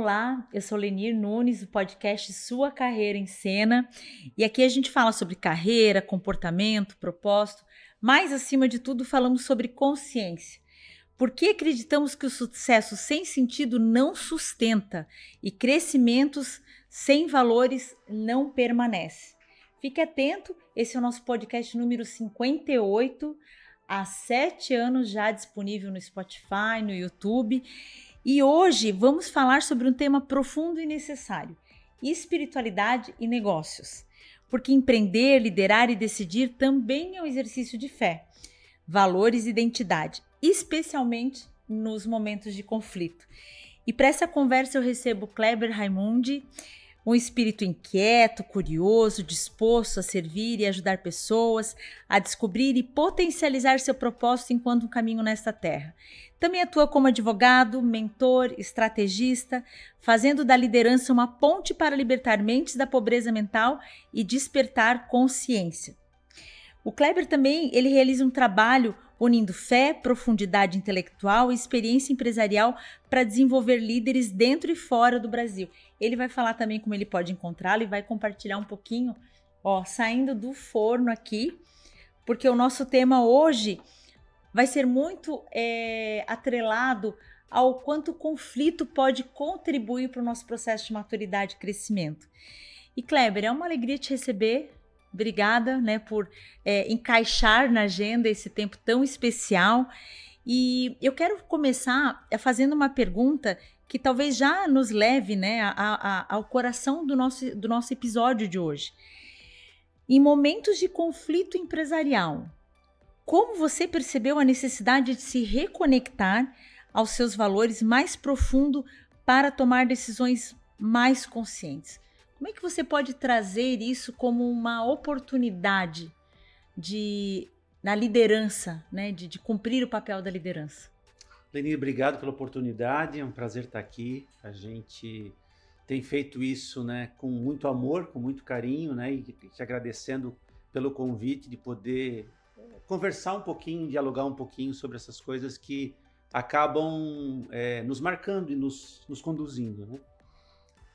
Olá, eu sou Lenir Nunes, do podcast Sua Carreira em Cena, e aqui a gente fala sobre carreira, comportamento, propósito, mas acima de tudo falamos sobre consciência. Por que acreditamos que o sucesso sem sentido não sustenta e crescimentos sem valores não permanece? Fique atento, esse é o nosso podcast número 58, há 7 anos já disponível no Spotify, no YouTube. E hoje vamos falar sobre um tema profundo e necessário: espiritualidade e negócios. Porque empreender, liderar e decidir também é um exercício de fé, valores e identidade, especialmente nos momentos de conflito. E para essa conversa eu recebo Kleber Raimundi, um espírito inquieto, curioso, disposto a servir e ajudar pessoas a descobrir e potencializar seu propósito enquanto um caminho nesta terra. Também atua como advogado, mentor, estrategista, fazendo da liderança uma ponte para libertar mentes da pobreza mental e despertar consciência. O Kleber também ele realiza um trabalho unindo fé, profundidade intelectual e experiência empresarial para desenvolver líderes dentro e fora do Brasil. Ele vai falar também como ele pode encontrá-lo e vai compartilhar um pouquinho, saindo do forno aqui, porque o nosso tema hoje vai ser muito atrelado ao quanto o conflito pode contribuir para o nosso processo de maturidade e crescimento. E Kleber, é uma alegria te receber. Obrigada, por encaixar na agenda esse tempo tão especial. E eu quero começar fazendo uma pergunta que talvez já nos leve ao coração do nosso episódio de hoje. Em momentos de conflito empresarial, como você percebeu a necessidade de se reconectar aos seus valores mais profundo para tomar decisões mais conscientes? Como é que você pode trazer isso como uma oportunidade na liderança, de cumprir o papel da liderança? Lenir, obrigado pela oportunidade, é um prazer estar aqui. A gente tem feito isso com muito amor, com muito carinho, e te agradecendo pelo convite de poder conversar um pouquinho, dialogar um pouquinho sobre essas coisas que acabam nos marcando e nos conduzindo,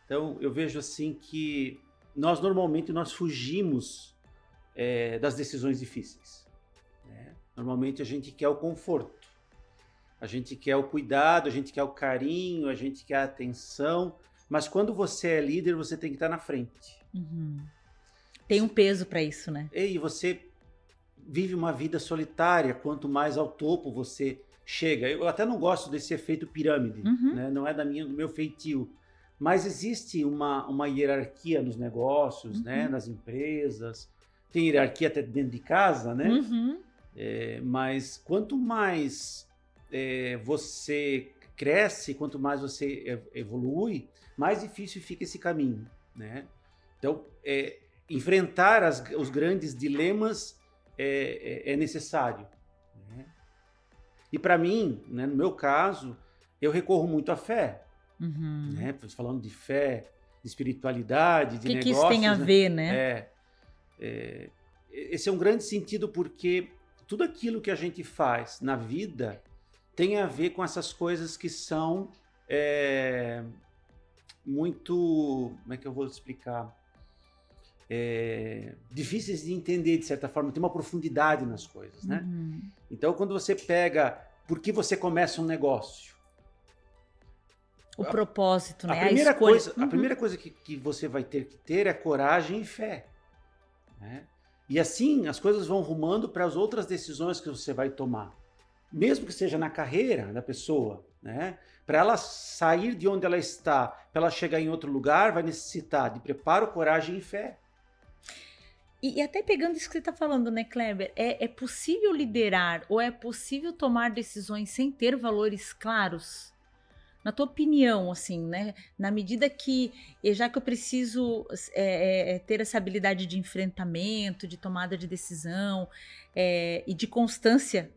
Então, eu vejo assim que normalmente nós fugimos das decisões difíceis. Normalmente a gente quer o conforto, a gente quer o cuidado, a gente quer o carinho, a gente quer a atenção, mas quando você é líder, você tem que estar na frente. Uhum. Tem um peso para isso, E você vive uma vida solitária, quanto mais ao topo você chega. Eu até não gosto desse efeito pirâmide, não é do meu feitio. Mas existe uma hierarquia nos negócios, nas empresas. Tem hierarquia até dentro de casa, mas quanto mais você cresce, quanto mais você evolui, mais difícil fica esse caminho, Então, enfrentar os grandes dilemas é necessário. E para mim, no meu caso, eu recorro muito à fé. Falando de fé, de espiritualidade, de negócios. O que isso tem a ver, Esse é um grande sentido porque tudo aquilo que a gente faz na vida tem a ver com essas coisas que são muito... Como é que eu vou explicar? Difíceis de entender, de certa forma. Tem uma profundidade nas coisas, Então, quando você pega... Por que você começa um negócio? O propósito, a primeira coisa que você vai ter que ter é coragem e fé. E assim as coisas vão rumando para as outras decisões que você vai tomar. Mesmo que seja na carreira da pessoa. Para ela sair de onde ela está, para ela chegar em outro lugar, vai necessitar de preparo, coragem e fé. E até pegando isso que você está falando, Kleber? É possível liderar ou é possível tomar decisões sem ter valores claros? Na tua opinião, assim, na medida que, já que eu preciso ter essa habilidade de enfrentamento, de tomada de decisão e de constância,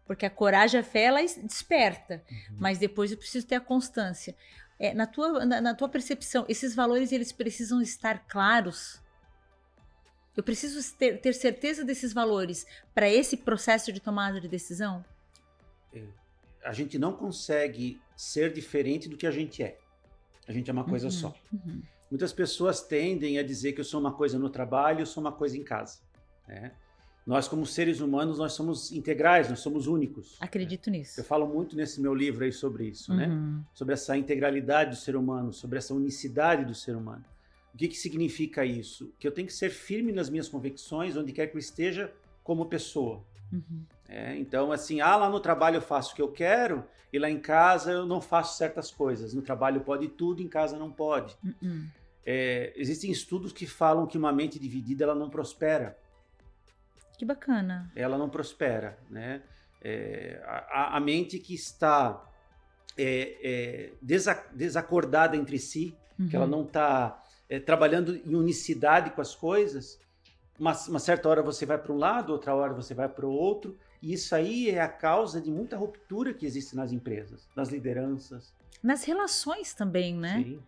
porque a coragem, a fé, ela desperta, mas depois eu preciso ter a constância. Na tua percepção, esses valores, eles precisam estar claros? Eu preciso ter certeza desses valores para esse processo de tomada de decisão? A gente não consegue ser diferente do que a gente é. A gente é uma coisa só. Uhum. Muitas pessoas tendem a dizer que eu sou uma coisa no trabalho, eu sou uma coisa em casa, né? Nós, como seres humanos, nós somos integrais, nós somos únicos. Acredito nisso. Eu falo muito nesse meu livro aí sobre isso, né? Sobre essa integralidade do ser humano, sobre essa unicidade do ser humano. O que significa isso? Que eu tenho que ser firme nas minhas convicções, onde quer que eu esteja, como pessoa. Então, assim, lá no trabalho eu faço o que eu quero, e lá em casa eu não faço certas coisas. No trabalho pode tudo, em casa não pode. Existem estudos que falam que uma mente dividida, ela não prospera. Que bacana. Ela não prospera, né? A mente que está desacordada entre si, que ela não está trabalhando em unicidade com as coisas, uma certa hora você vai para um lado, outra hora você vai para o outro, e isso aí é a causa de muita ruptura que existe nas empresas, nas lideranças. Nas relações também, né? Sim.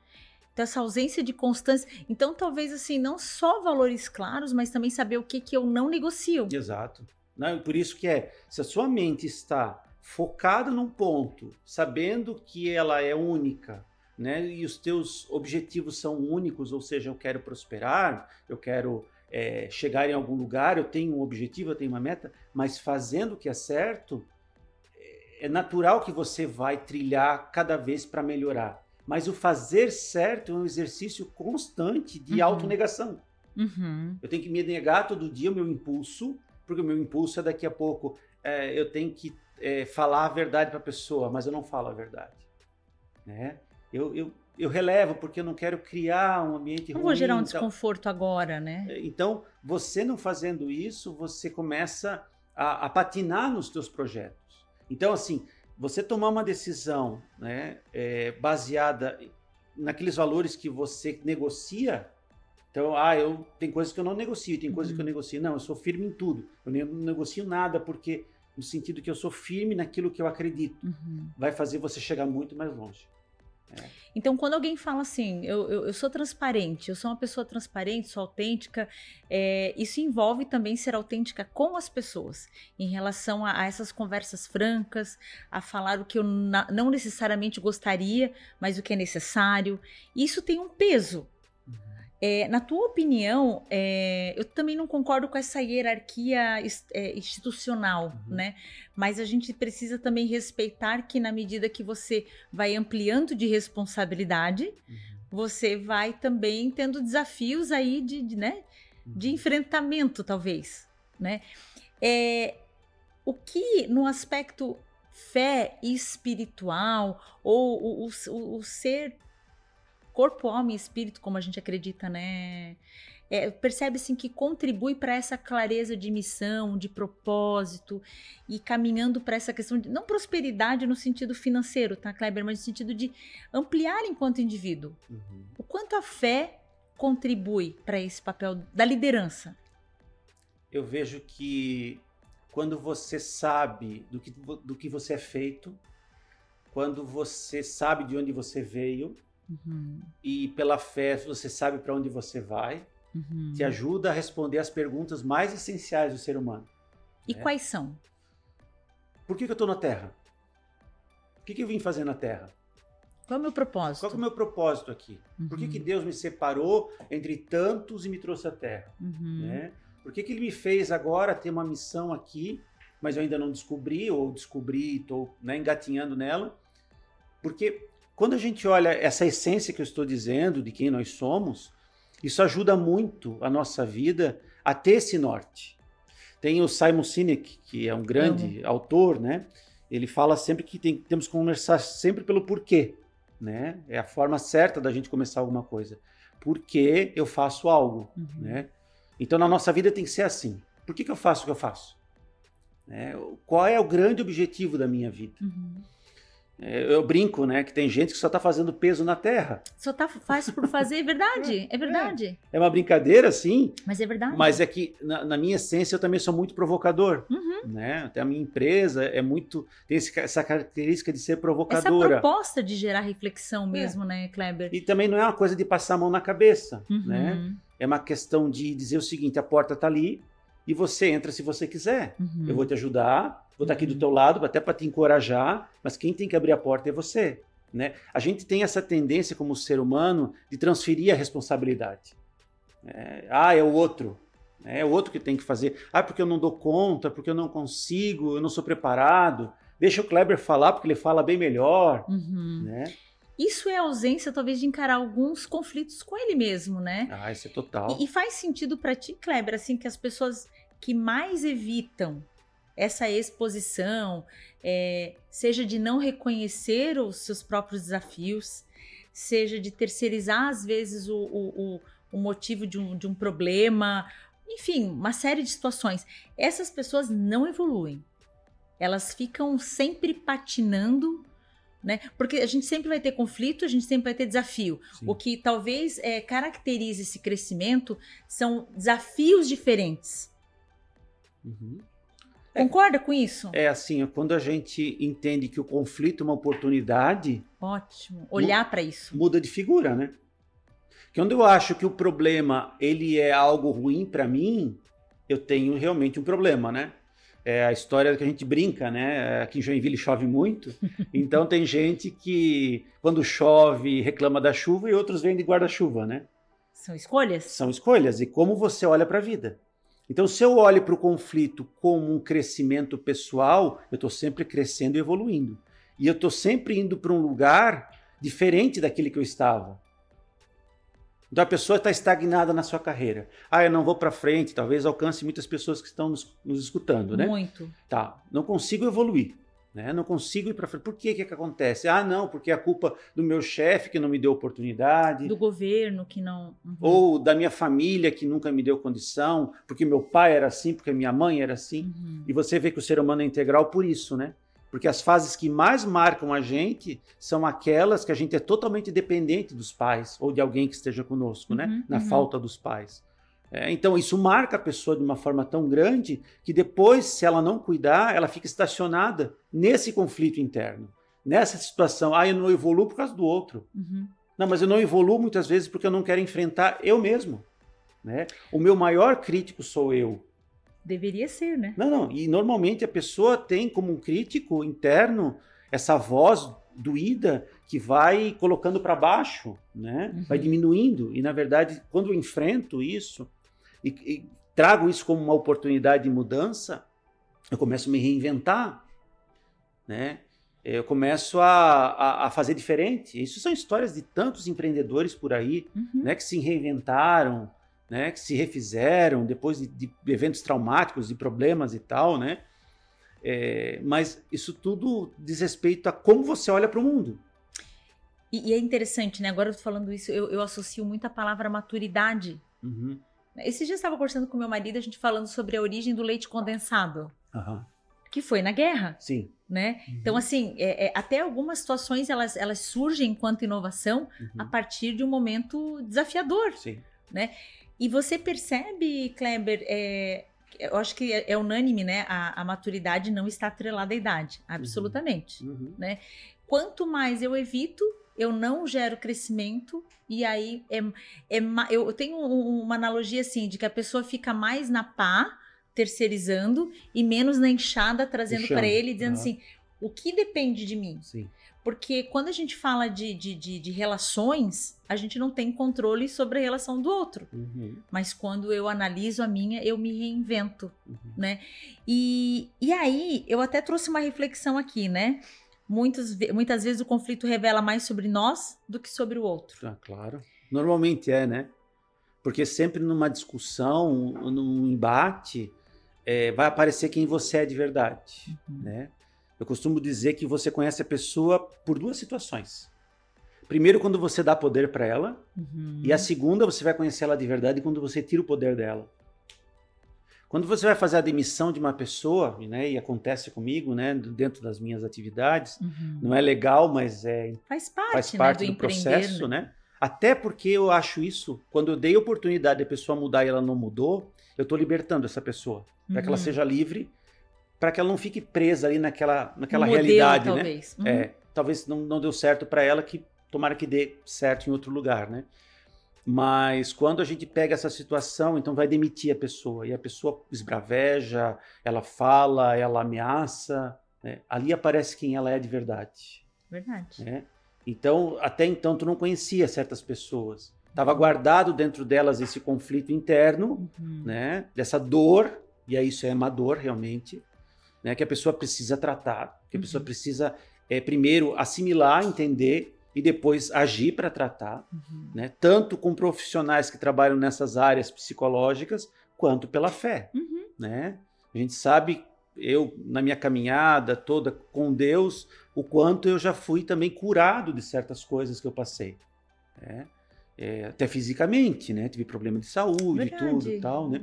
Então, essa ausência de constância. Então, talvez, assim, não só valores claros, mas também saber o que eu não negocio. Exato. Não, por isso que se a sua mente está focada num ponto, sabendo que ela é única, né, e os teus objetivos são únicos, ou seja, eu quero prosperar, eu quero chegar em algum lugar, eu tenho um objetivo, eu tenho uma meta, mas fazendo o que é certo, é natural que você vai trilhar cada vez para melhorar. Mas o fazer certo é um exercício constante de autonegação. Eu tenho que me negar todo dia o meu impulso, porque o meu impulso é daqui a pouco, eu tenho que falar a verdade para a pessoa, mas eu não falo a verdade. Né? Eu relevo porque eu não quero criar um ambiente ruim. Não vou gerar um desconforto agora, né? Então, você não fazendo isso, você começa a patinar nos teus projetos. Então, assim, você tomar uma decisão, né, baseada naqueles valores que você negocia. Então, tem coisas que eu não negocio, tem coisas que eu negocio. Não, eu sou firme em tudo. Eu não negocio nada porque, no sentido que eu sou firme naquilo que eu acredito, vai fazer você chegar muito mais longe. Então, quando alguém fala assim, eu sou transparente, eu sou uma pessoa transparente, sou autêntica, isso envolve também ser autêntica com as pessoas, em relação a essas conversas francas, a falar o que eu não necessariamente gostaria, mas o que é necessário. Isso tem um peso. Na tua opinião, eu também não concordo com essa hierarquia institucional, né? Mas a gente precisa também respeitar que na medida que você vai ampliando de responsabilidade, você vai também tendo desafios aí de enfrentamento, talvez, né? O que no aspecto fé espiritual ou o ser corpo, alma e espírito, como a gente acredita, né? Percebe-se que contribui para essa clareza de missão, de propósito e caminhando para essa questão de, não prosperidade no sentido financeiro, tá, Kleber? Mas no sentido de ampliar enquanto indivíduo. O quanto a fé contribui para esse papel da liderança? Eu vejo que quando você sabe do que você é feito, quando você sabe de onde você veio, e pela fé você sabe para onde você vai, te ajuda a responder as perguntas mais essenciais do ser humano. E quais são? Por que eu estou na Terra? O que eu vim fazer na Terra? Qual é o meu propósito? Qual é o meu propósito aqui? Por que Deus me separou entre tantos e me trouxe à Terra? Né? Por que Ele me fez agora ter uma missão aqui, mas eu ainda não descobri, ou descobri e estou engatinhando nela? Porque quando a gente olha essa essência que eu estou dizendo, de quem nós somos, isso ajuda muito a nossa vida a ter esse norte. Tem o Simon Sinek, que é um grande autor, né? Ele fala sempre que temos que começar sempre pelo porquê, né? É a forma certa da gente começar alguma coisa. Por que eu faço algo, né? Então, na nossa vida tem que ser assim. Por que eu faço o que eu faço? Qual é o grande objetivo da minha vida? Eu brinco, né, que tem gente que só está fazendo peso na terra. Faz por fazer, é verdade, é verdade. É uma brincadeira, sim. Mas é verdade. Mas é que, na minha essência, eu também sou muito provocador. Né? Até a minha empresa tem essa característica de ser provocadora. Essa proposta de gerar reflexão mesmo, né, Kleber? E também não é uma coisa de passar a mão na cabeça, né? É uma questão de dizer o seguinte, a porta está ali e você entra se você quiser. Eu vou te ajudar. Vou estar aqui do teu lado, até para te encorajar, mas quem tem que abrir a porta é você. né? A gente tem essa tendência como ser humano de transferir a responsabilidade. É o outro. É o outro que tem que fazer. Porque eu não dou conta, porque eu não consigo, eu não sou preparado. Deixa o Kleber falar, porque ele fala bem melhor. Né? Isso é ausência, talvez, de encarar alguns conflitos com ele mesmo, né? Isso é total. E faz sentido para ti, Kleber, assim, que as pessoas que mais evitam essa exposição, seja de não reconhecer os seus próprios desafios, seja de terceirizar, às vezes, o motivo de um problema, enfim, uma série de situações. Essas pessoas não evoluem. Elas ficam sempre patinando, né? Porque a gente sempre vai ter conflito, a gente sempre vai ter desafio. Sim. O que talvez caracterize esse crescimento são desafios diferentes. Concorda com isso? Assim, quando a gente entende que o conflito é uma oportunidade... Ótimo. Olhar para isso. Muda de figura, né? Quando eu acho que o problema ele é algo ruim para mim, eu tenho realmente um problema, né? É a história que a gente brinca, né? Aqui em Joinville chove muito, então tem gente que quando chove reclama da chuva e outros vêm de guarda-chuva, né? São escolhas? São escolhas. E como você olha para a vida. Então, se eu olho para o conflito como um crescimento pessoal, eu estou sempre crescendo e evoluindo. E eu estou sempre indo para um lugar diferente daquele que eu estava. Então a pessoa está estagnada na sua carreira. Eu não vou para frente, talvez alcance muitas pessoas que estão nos escutando, né? Muito. Tá, não consigo evoluir, né? Não consigo ir para frente. Por que acontece? Não, porque é a culpa do meu chefe que não me deu oportunidade. Do governo que não... Ou da minha família que nunca me deu condição, porque meu pai era assim, porque minha mãe era assim. E você vê que o ser humano é integral por isso, né? Porque as fases que mais marcam a gente são aquelas que a gente é totalmente dependente dos pais ou de alguém que esteja conosco, né? Na falta dos pais. Então, isso marca a pessoa de uma forma tão grande que depois, se ela não cuidar, ela fica estacionada nesse conflito interno. Nessa situação, eu não evoluo por causa do outro. Não, mas eu não evoluo muitas vezes porque eu não quero enfrentar eu mesmo. Né? O meu maior crítico sou eu. Deveria ser, né? Não. E normalmente a pessoa tem como um crítico interno essa voz doída que vai colocando para baixo, né? Vai diminuindo. E, na verdade, quando eu enfrento isso e trago isso como uma oportunidade de mudança, eu começo a me reinventar, né? Eu começo a fazer diferente. Isso são histórias de tantos empreendedores por aí, né? Que se reinventaram, né, que se refizeram depois de eventos traumáticos, de problemas e tal, né? Mas isso tudo diz respeito a como você olha para o mundo. E é interessante, né? Agora eu tô falando isso, eu associo muito a palavra maturidade. Esse dia eu estava conversando com meu marido, a gente falando sobre a origem do leite condensado, que foi na guerra. Sim. Né? Então, assim, até algumas situações elas surgem enquanto inovação a partir de um momento desafiador. Sim. Né? E você percebe, Kleber, eu acho que é unânime, né? A maturidade não está atrelada à idade, absolutamente. Né? Quanto mais eu evito, eu não gero crescimento, e aí eu tenho uma analogia assim, de que a pessoa fica mais na pá, terceirizando, e menos na enxada, trazendo para ele, dizendo assim, o que depende de mim? Sim. Porque quando a gente fala de relações, a gente não tem controle sobre a relação do outro. Mas quando eu analiso a minha, eu me reinvento, né? E aí, eu até trouxe uma reflexão aqui, né? Muitas vezes o conflito revela mais sobre nós do que sobre o outro. Claro. Normalmente né? Porque sempre numa discussão, num embate, vai aparecer quem você é de verdade, né? Eu costumo dizer que você conhece a pessoa por duas situações. Primeiro, quando você dá poder para ela. E a segunda, você vai conhecer ela de verdade quando você tira o poder dela. Quando você vai fazer a demissão de uma pessoa, né, e acontece comigo, né, dentro das minhas atividades, não é legal, mas faz parte né, do processo, né? Até porque eu acho isso, quando eu dei a oportunidade da pessoa mudar e ela não mudou, eu estou libertando essa pessoa, para que ela seja livre, para que ela não fique presa ali naquela modelo, realidade, talvez. Né? Talvez não deu certo para ela, que tomara que dê certo em outro lugar, né? Mas quando a gente pega essa situação, então vai demitir a pessoa, e a pessoa esbraveja, ela fala, ela ameaça, né? Ali aparece quem ela é de verdade. Verdade. Né? Então, até então, tu não conhecia certas pessoas. Estava guardado dentro delas esse conflito interno, né? Dessa dor, e aí isso é uma dor realmente, né? Que a pessoa precisa tratar, que a pessoa precisa primeiro assimilar, entender e depois agir para tratar, né? Tanto com profissionais que trabalham nessas áreas psicológicas, quanto pela fé, né? A gente sabe, eu na minha caminhada toda com Deus, o quanto eu já fui também curado de certas coisas que eu passei, né? Até fisicamente, né? Tive problema de saúde e tudo e tal, né?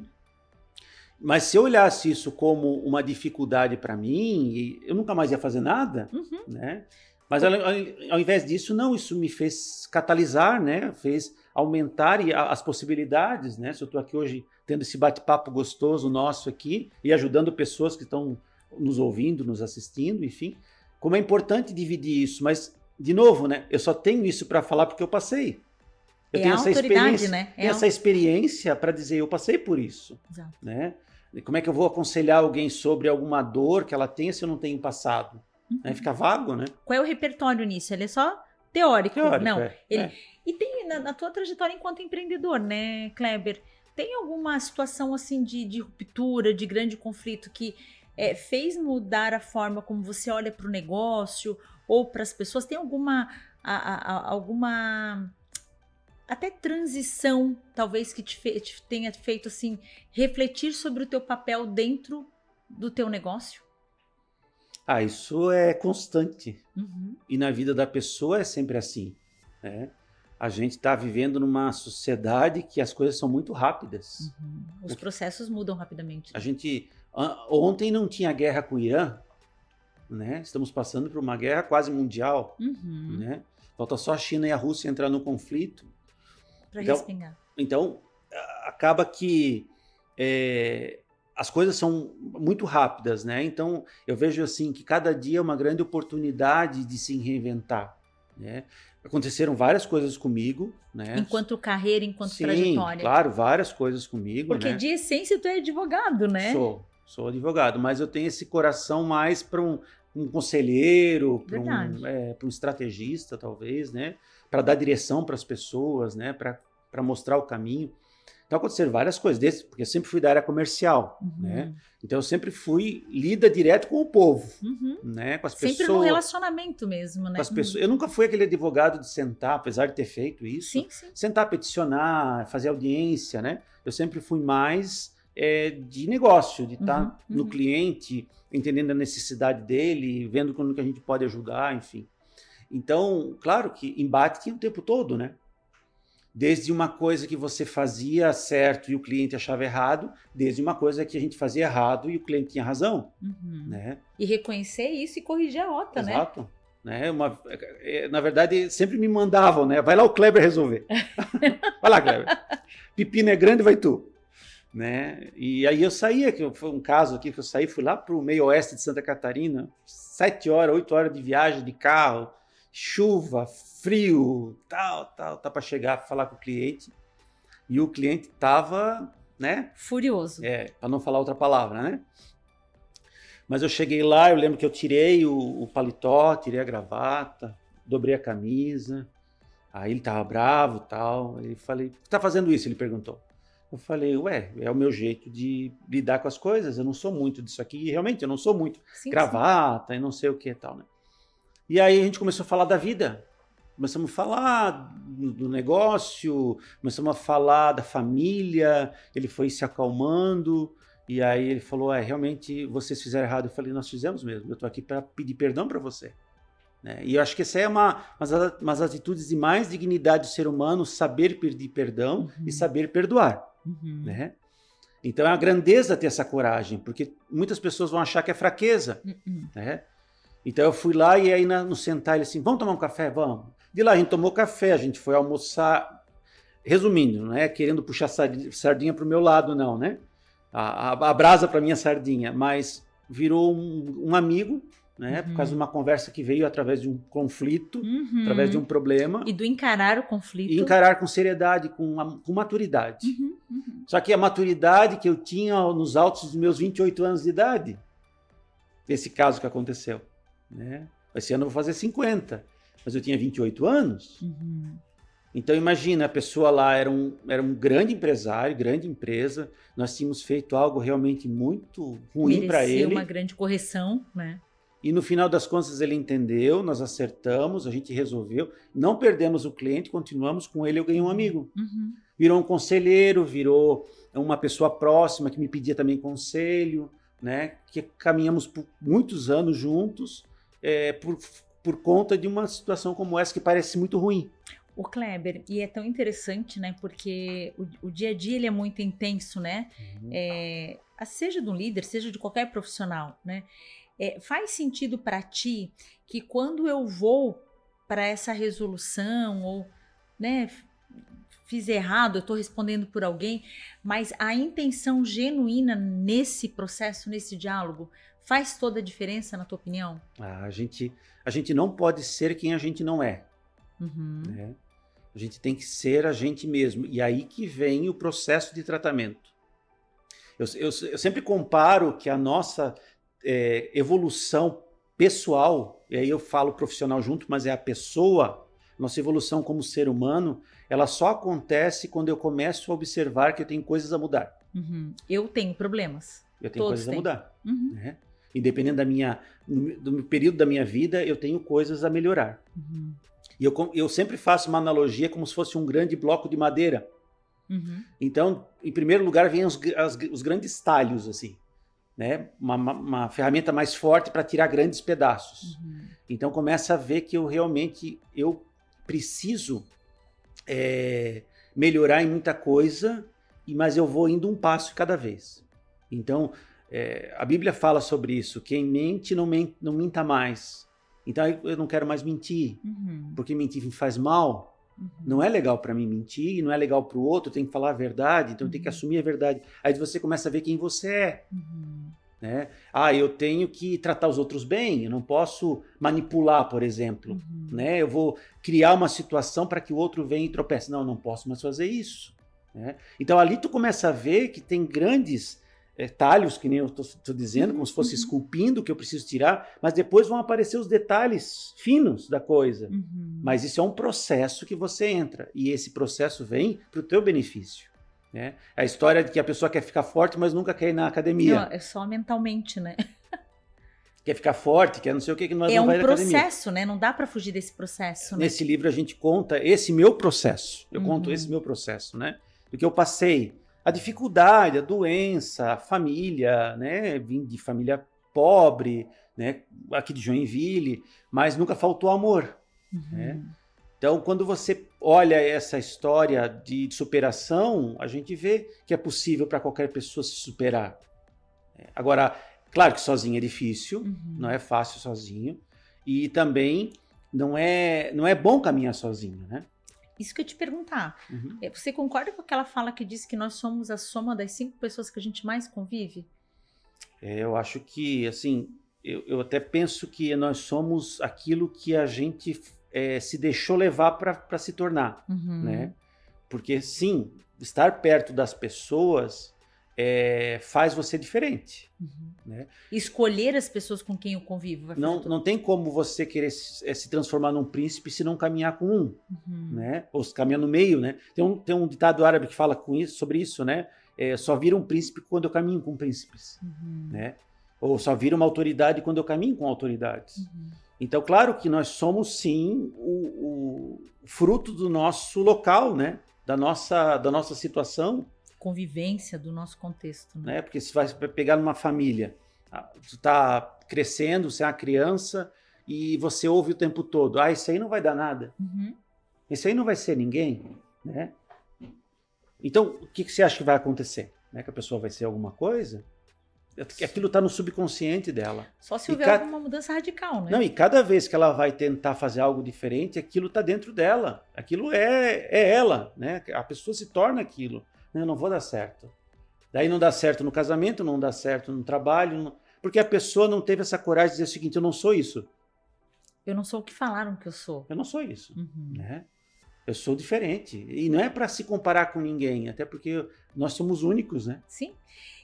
Mas se eu olhasse isso como uma dificuldade para mim, eu nunca mais ia fazer nada, né? Mas ao invés disso, não, isso me fez catalisar, né? Fez aumentar as possibilidades, né? Se eu estou aqui hoje tendo esse bate-papo gostoso nosso aqui e ajudando pessoas que estão nos ouvindo, nos assistindo, enfim, como é importante dividir isso. Mas, de novo, né? Eu só tenho isso para falar porque eu passei. Eu tenho essa experiência, né? Essa experiência para dizer, eu passei por isso. Exato. Né? Como é que eu vou aconselhar alguém sobre alguma dor que ela tenha se eu não tenho passado? Né? Fica vago, né? Qual é o repertório nisso? Ele é só teórico, não. E tem na tua trajetória enquanto empreendedor, né, Kleber? Tem alguma situação assim de ruptura, de grande conflito que fez mudar a forma como você olha para o negócio ou para as pessoas? Tem alguma até transição, talvez, que te tenha feito assim refletir sobre o teu papel dentro do teu negócio? Isso é constante. E na vida da pessoa é sempre assim, né? A gente está vivendo numa sociedade que as coisas são muito rápidas. Os processos mudam rapidamente. A gente ontem não tinha guerra com o Irã, né? Estamos passando por uma guerra quase mundial, né? Falta só a China e a Rússia entrar no conflito. Para respingar. Então, acaba que as coisas são muito rápidas, né? Então, eu vejo assim que cada dia é uma grande oportunidade de se reinventar, né? Aconteceram várias coisas comigo, né? Enquanto carreira, enquanto Sim, trajetória. Claro, várias coisas comigo, porque, né? De essência tu é advogado, né? Sou advogado, mas eu tenho esse coração mais para um conselheiro, para um estrategista, talvez, né? Para dar direção para as pessoas, né? Para mostrar o caminho. Então aconteceram várias coisas, porque eu sempre fui da área comercial, né? Então eu sempre lida direto com o povo, né? Com as pessoas. Sempre no relacionamento mesmo, né? Com as pessoas. Eu nunca fui aquele advogado de sentar, apesar de ter feito isso. Sim. Sentar, peticionar, fazer audiência, né? Eu sempre fui mais de negócio, de estar no cliente, entendendo a necessidade dele, vendo como que a gente pode ajudar, enfim. Então, claro que embate o tempo todo, né? Desde uma coisa que você fazia certo e o cliente achava errado, desde uma coisa que a gente fazia errado e o cliente tinha razão, né? E reconhecer isso e corrigir a rota, né? Exato. Né? Na verdade, sempre me mandavam, né? Vai lá o Kleber resolver. Vai lá, Kleber. Pepino é grande, vai tu. Né? E aí eu saía, foi um caso aqui que eu saí, fui lá para o meio oeste de Santa Catarina, 7 horas, 8 horas de viagem de carro, chuva, frio, tal, para chegar, para falar com o cliente. E o cliente estava, né? Furioso. Para não falar outra palavra, né? Mas eu cheguei lá, eu lembro que eu tirei o paletó, tirei a gravata, dobrei a camisa. Aí ele estava bravo e tal. Aí eu falei, por que tá fazendo isso? Ele perguntou. Eu falei, é o meu jeito de lidar com as coisas. Eu não sou muito disso aqui. E realmente, eu não sou muito. Gravata e não sei o que e tal, né? E aí a gente começou a falar da vida. Começamos a falar do negócio, começamos a falar da família. Ele foi se acalmando. E aí ele falou, realmente vocês fizeram errado. Eu falei, nós fizemos mesmo. Eu estou aqui para pedir perdão para você. Né? E eu acho que essa é umas atitudes de mais dignidade do ser humano, saber pedir perdão e saber perdoar. Né? Então é uma grandeza ter essa coragem, porque muitas pessoas vão achar que é fraqueza. Né? Então eu fui lá e aí no sentar ele assim, vamos tomar um café? Vamos. De lá a gente tomou café, a gente foi almoçar, resumindo, né? Querendo puxar sardinha para o meu lado, não, né? A brasa para minha sardinha, mas virou um amigo, né? Por causa de uma conversa que veio através de um conflito, através de um problema. E do encarar o conflito. E encarar com seriedade, com maturidade. Só que a maturidade que eu tinha nos altos dos meus 28 anos de idade, esse caso que aconteceu, né? Esse ano eu vou fazer 50. mas eu tinha 28 anos. Então imagina, a pessoa lá era um grande empresário, grande empresa, nós tínhamos feito algo realmente muito ruim para ele. Merecia uma grande correção, né? E no final das contas ele entendeu, nós acertamos, a gente resolveu, não perdemos o cliente, continuamos com ele, eu ganhei um amigo. Virou um conselheiro, virou uma pessoa próxima que me pedia também conselho, né? Que caminhamos por muitos anos juntos, por conta de uma situação como essa que parece muito ruim. O Kleber, e é tão interessante, né? Porque o dia a dia ele é muito intenso, né? Seja de um líder, seja de qualquer profissional, né? Faz sentido para ti que quando eu vou para essa resolução ou, né, fiz errado, eu estou respondendo por alguém, mas a intenção genuína nesse processo, nesse diálogo, faz toda a diferença, na tua opinião? A gente não pode ser quem a gente não é. Né? A gente tem que ser a gente mesmo. E aí que vem o processo de tratamento. Eu sempre comparo que a nossa evolução pessoal, e aí eu falo profissional junto, mas é a pessoa, nossa evolução como ser humano, ela só acontece quando eu começo a observar que eu tenho coisas a mudar. Eu tenho problemas. Eu tenho Todos coisas têm. a mudar. Né? Independendo do período da minha vida, eu tenho coisas a melhorar. E eu sempre faço uma analogia como se fosse um grande bloco de madeira. Então, em primeiro lugar, vem os grandes talhos, assim, né? Uma ferramenta mais forte para tirar grandes pedaços. Então, começa a ver que eu preciso melhorar em muita coisa, mas eu vou indo um passo cada vez. Então, a Bíblia fala sobre isso. Quem mente, não minta mais. Então, eu não quero mais mentir, porque mentir me faz mal. Não é legal para mim mentir, não é legal para o outro, eu tenho que falar a verdade, então eu tenho que assumir a verdade. Aí você começa a ver quem você é. Né? Eu tenho que tratar os outros bem, eu não posso manipular, por exemplo. Né? Eu vou criar uma situação para que o outro venha e tropece. Não posso mais fazer isso. Né? Então ali tu começa a ver que tem grandes talhos, que nem eu estou dizendo, como se fosse esculpindo o que eu preciso tirar, mas depois vão aparecer os detalhes finos da coisa. Mas isso é um processo que você entra, e esse processo vem para o teu benefício. Né? A história de que a pessoa quer ficar forte, mas nunca quer ir na academia. Não, é só mentalmente, né? Quer ficar forte, quer não sei o que, mas não não vai na na academia. É um processo, né? Não dá para fugir desse processo. Né? Nesse livro a gente conta esse meu processo. Eu conto esse meu processo, né? Do que eu passei. A dificuldade, a doença, a família, né? Vim de família pobre, né? Aqui de Joinville, mas nunca faltou amor. Né? Então, quando você olha essa história de superação, a gente vê que é possível para qualquer pessoa se superar. Agora, claro que sozinho é difícil, não é fácil sozinho, e também não é bom caminhar sozinho, né? Isso que eu ia te perguntar. Você concorda com aquela fala que diz que nós somos a soma das 5 pessoas que a gente mais convive? Eu acho que, assim, eu até penso que nós somos aquilo que a gente se deixou levar para se tornar, né? Porque, sim, estar perto das pessoas faz você diferente. Né? Escolher as pessoas com quem eu convivo. Não tem como você querer se transformar num príncipe se não caminhar com um, né? Ou se caminhar no meio, né? Tem um ditado árabe que fala sobre isso, né? Só vira um príncipe quando eu caminho com príncipes, né? Ou só vira uma autoridade quando eu caminho com autoridades. Então, claro que nós somos, sim, o fruto do nosso local, né? Da nossa situação. Convivência do nosso contexto. Né? Porque se vai pegar numa família, tu tá crescendo, você é uma criança e você ouve o tempo todo, isso aí não vai dar nada. Isso aí não vai ser ninguém. Né? Então, o que você acha que vai acontecer? Né? Que a pessoa vai ser alguma coisa? Aquilo está no subconsciente dela. Só se houver alguma mudança radical, né? Não, e cada vez que ela vai tentar fazer algo diferente, aquilo está dentro dela. Aquilo é ela, né? A pessoa se torna aquilo. Eu não vou dar certo. Daí não dá certo no casamento, não dá certo no trabalho, porque a pessoa não teve essa coragem de dizer o seguinte, eu não sou isso. Eu não sou o que falaram que eu sou. Eu não sou isso. Né? Eu sou diferente. E não é para se comparar com ninguém, até porque nós somos únicos, né? Sim.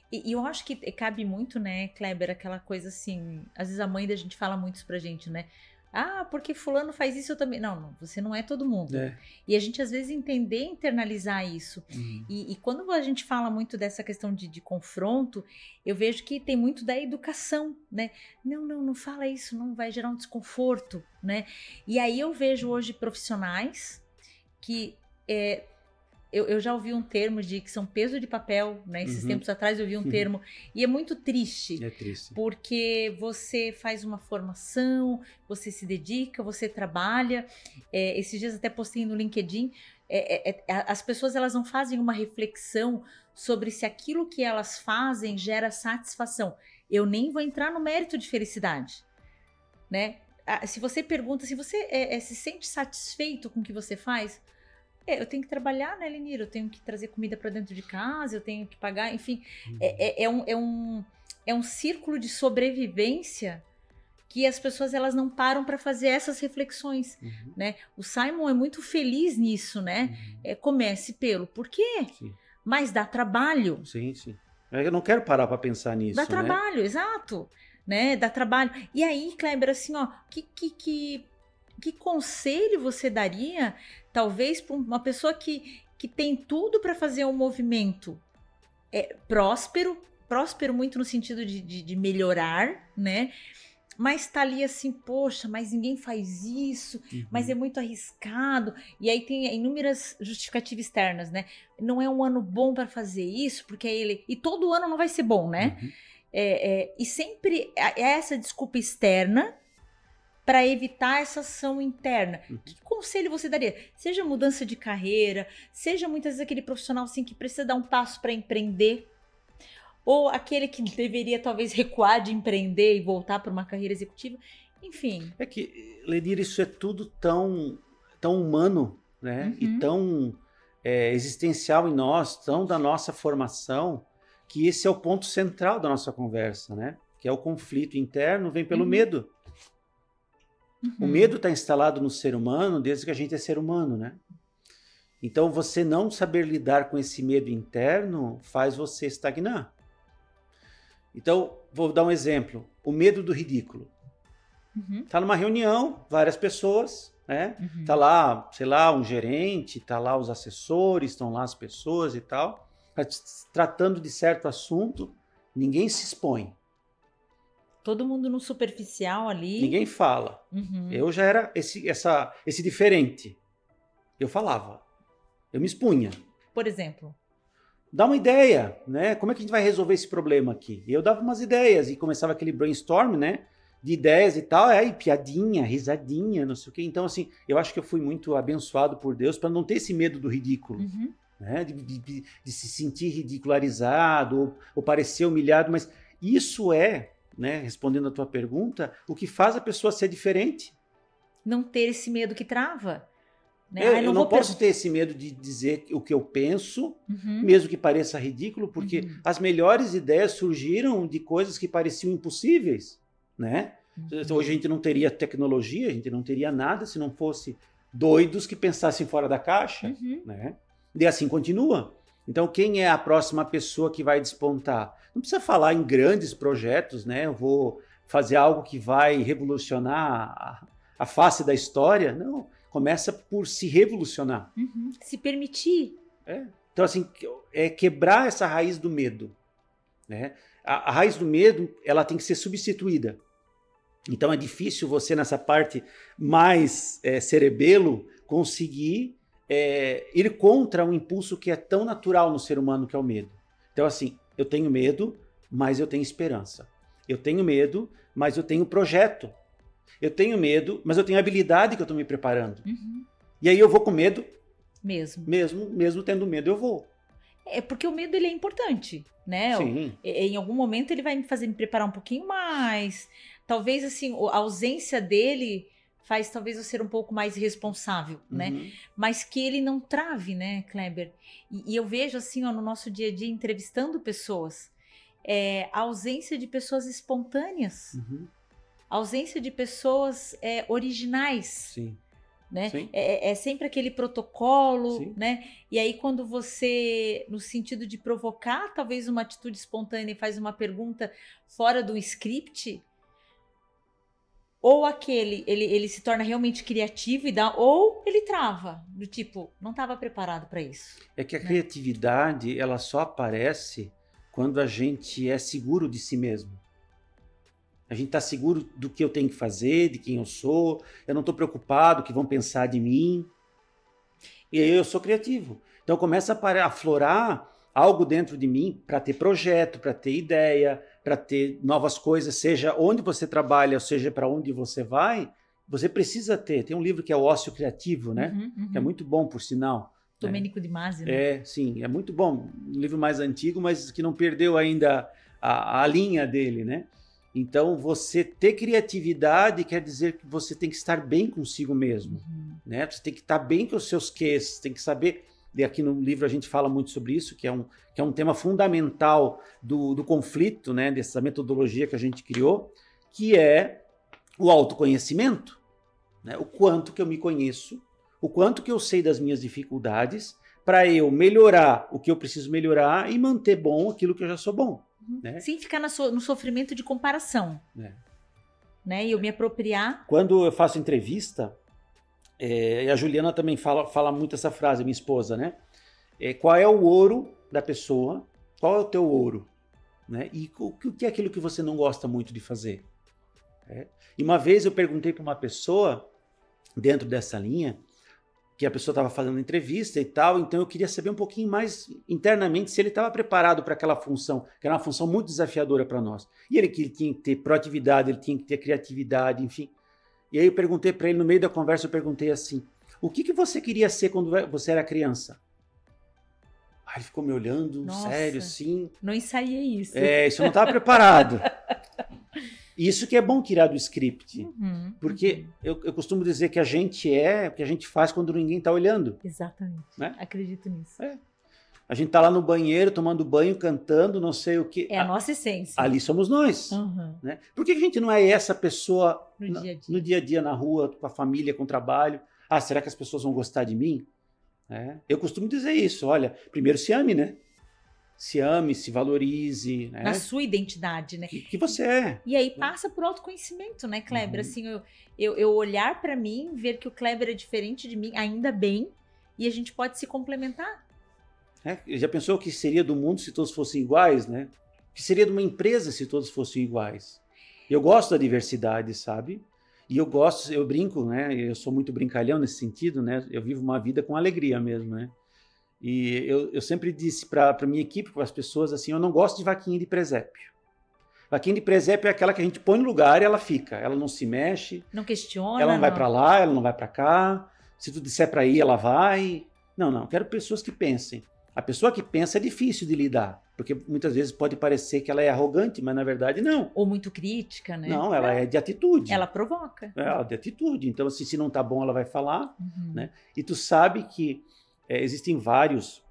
E eu acho que cabe muito, né, Kleber, aquela coisa assim, às vezes a mãe da gente fala muito isso pra gente, né? Porque fulano faz isso, eu também. Não, você não é todo mundo. E a gente, às vezes, entender, internalizar isso. E quando a gente fala muito dessa questão de confronto, eu vejo que tem muito da educação, né? Não fala isso, não vai gerar um desconforto, né? E aí eu vejo hoje profissionais que... Eu já ouvi um termo de que são peso de papel, né? Esses tempos atrás eu ouvi um termo, e é muito triste. É triste. Porque você faz uma formação, você se dedica, você trabalha. Esses dias até postei no LinkedIn, as pessoas elas não fazem uma reflexão sobre se aquilo que elas fazem gera satisfação. Eu nem vou entrar no mérito de felicidade, né? Se você pergunta, se você se sente satisfeito com o que você faz... eu tenho que trabalhar, né, Lenir? Eu tenho que trazer comida para dentro de casa, eu tenho que pagar, enfim. É um círculo de sobrevivência que as pessoas elas não param para fazer essas reflexões, né? O Simon é muito feliz nisso, né? Comece pelo porquê, mas dá trabalho. Sim. Eu não quero parar para pensar nisso, dá trabalho, exato, né? Dá trabalho. E aí, Kleber, assim, ó, que conselho você daria, talvez, para uma pessoa que tem tudo para fazer um movimento próspero muito no sentido de melhorar, né? Mas tá ali assim, poxa, mas ninguém faz isso, mas é muito arriscado. E aí tem inúmeras justificativas externas, né? Não é um ano bom para fazer isso, porque e todo ano não vai ser bom, né? E sempre essa desculpa externa para evitar essa ação interna. Que conselho você daria? Seja mudança de carreira, seja muitas vezes aquele profissional assim, que precisa dar um passo para empreender, ou aquele que deveria talvez recuar de empreender e voltar para uma carreira executiva. Enfim. É que, Lenir, isso é tudo tão humano, né? E tão existencial em nós, tão da nossa formação, que esse é o ponto central da nossa conversa, né? Que é o conflito interno, vem pelo medo. O medo está instalado no ser humano desde que a gente é ser humano, né? Então, você não saber lidar com esse medo interno faz você estagnar. Então, vou dar um exemplo. O medo do ridículo. Tá numa reunião, várias pessoas, né? Tá lá, sei lá, um gerente, tá lá os assessores, estão lá as pessoas e tal. Tratando de certo assunto, ninguém se expõe. Todo mundo no superficial ali. Ninguém fala. Eu já era esse diferente. Eu falava. Eu me expunha. Por exemplo? Dá uma ideia, né? Como é que a gente vai resolver esse problema aqui? E eu dava umas ideias e começava aquele brainstorm, né? De ideias e tal, aí piadinha, risadinha, não sei o quê. Então, assim, eu acho que eu fui muito abençoado por Deus para não ter esse medo do ridículo, né? De se sentir ridicularizado ou parecer humilhado, mas isso né, respondendo a tua pergunta, o que faz a pessoa ser diferente. Não ter esse medo que trava. Né? Eu não posso ter esse medo de dizer o que eu penso, mesmo que pareça ridículo, porque as melhores ideias surgiram de coisas que pareciam impossíveis, né? Hoje a gente não teria tecnologia, a gente não teria nada se não fosse doidos que pensassem fora da caixa, né? E assim continua. Então, quem é a próxima pessoa que vai despontar? Não precisa falar em grandes projetos, né? Eu vou fazer algo que vai revolucionar a face da história. Não, começa por se revolucionar. Se permitir. Então, assim, é quebrar essa raiz do medo, né? A raiz do medo, ela tem que ser substituída. Então, é difícil você, nessa parte mais cerebelo, conseguir ir contra um impulso que é tão natural no ser humano, que é o medo. Então, assim, eu tenho medo, mas eu tenho esperança. Eu tenho medo, mas eu tenho projeto. Eu tenho medo, mas eu tenho habilidade que eu estou me preparando. E aí eu vou com medo. Mesmo tendo medo, eu vou. É porque o medo ele é importante, né? Sim. Em algum momento ele vai me fazer me preparar um pouquinho mais. Talvez, assim, a ausência dele faz talvez eu ser um pouco mais responsável, né? Mas que ele não trave, né, Kleber? E eu vejo, assim, ó, no nosso dia a dia, entrevistando pessoas, a ausência de pessoas espontâneas. A ausência de pessoas originais. Sim. Né? É sempre aquele protocolo, Sim. né? E aí quando você, no sentido de provocar talvez uma atitude espontânea e faz uma pergunta fora do script, Ou ele se torna realmente criativo ou ele trava, do tipo, não estava preparado para isso. É que a criatividade, ela só aparece quando a gente é seguro de si mesmo. A gente está seguro do que eu tenho que fazer, de quem eu sou, eu não estou preocupado o que vão pensar de mim. E aí eu sou criativo. Então começa a aflorar algo dentro de mim para ter projeto, para ter ideia, para ter novas coisas, seja onde você trabalha, ou seja para onde você vai, você precisa ter. Tem um livro que é O Ócio Criativo, né? Que é muito bom, por sinal. Domênico de Masi, né? É, sim, é muito bom. Um livro mais antigo, mas que não perdeu ainda a linha dele, né? Então, você ter criatividade quer dizer que você tem que estar bem consigo mesmo, né? Você tem que estar bem com os seus quês, tem que saber... E aqui no livro a gente fala muito sobre isso, que é um tema fundamental do conflito, né? Dessa metodologia que a gente criou, que é o autoconhecimento, né? O quanto que eu me conheço, o quanto que eu sei das minhas dificuldades, para eu melhorar o que eu preciso melhorar e manter bom aquilo que eu já sou bom. Né? Sem ficar no sofrimento de comparação. Né? E eu me apropriar. Quando eu faço entrevista, e a Juliana também fala muito essa frase, minha esposa, né? Qual é o ouro da pessoa? Qual é o teu ouro? Né? E o que é aquilo que você não gosta muito de fazer? E uma vez eu perguntei para uma pessoa, dentro dessa linha, que a pessoa estava fazendo entrevista e tal, então eu queria saber um pouquinho mais internamente se ele estava preparado para aquela função, que era uma função muito desafiadora para nós. E ele tinha que ter proatividade, ele tinha que ter criatividade, enfim. E aí eu perguntei para ele, no meio da conversa, eu perguntei assim, o que você queria ser quando você era criança? Aí ele ficou me olhando, Nossa, sério, assim. Não ensaiei isso. Isso eu não estava preparado. Isso que é bom tirar do script, porque eu costumo dizer que a gente o que a gente faz quando ninguém está olhando. Exatamente, né? Acredito nisso. A gente está lá no banheiro, tomando banho, cantando, não sei o que. É a nossa essência. Ali somos nós. Né? Por que a gente não é essa pessoa no dia a dia, na rua, com a família, com o trabalho? Será que as pessoas vão gostar de mim? Eu costumo dizer isso, olha, primeiro se ame, né? Se ame, se valorize. Né? Na sua identidade, né? Que você é. E aí passa por autoconhecimento, né, Kleber? Assim, eu olhar para mim, ver que o Kleber é diferente de mim, ainda bem, e a gente pode se complementar. Já pensou o que seria do mundo se todos fossem iguais, né? O que seria de uma empresa se todos fossem iguais? Eu gosto da diversidade, sabe? E eu brinco, né? Eu sou muito brincalhão nesse sentido, né? Eu vivo uma vida com alegria mesmo, né? E eu sempre disse para a minha equipe, para as pessoas, assim, eu não gosto de vaquinha de presépio. Vaquinha de presépio é aquela que a gente põe no lugar e ela fica. Ela não se mexe. Não questiona. Ela não vai para lá, ela não vai para cá. Se tu disser para ir, ela vai. Não. Quero pessoas que pensem. A pessoa que pensa é difícil de lidar. Porque muitas vezes pode parecer que ela é arrogante, mas na verdade não. Ou muito crítica, né? Não, ela é de atitude. Ela provoca. Ela é de atitude. Então, assim, se não tá bom, ela vai falar. Né? E tu sabe que existem vários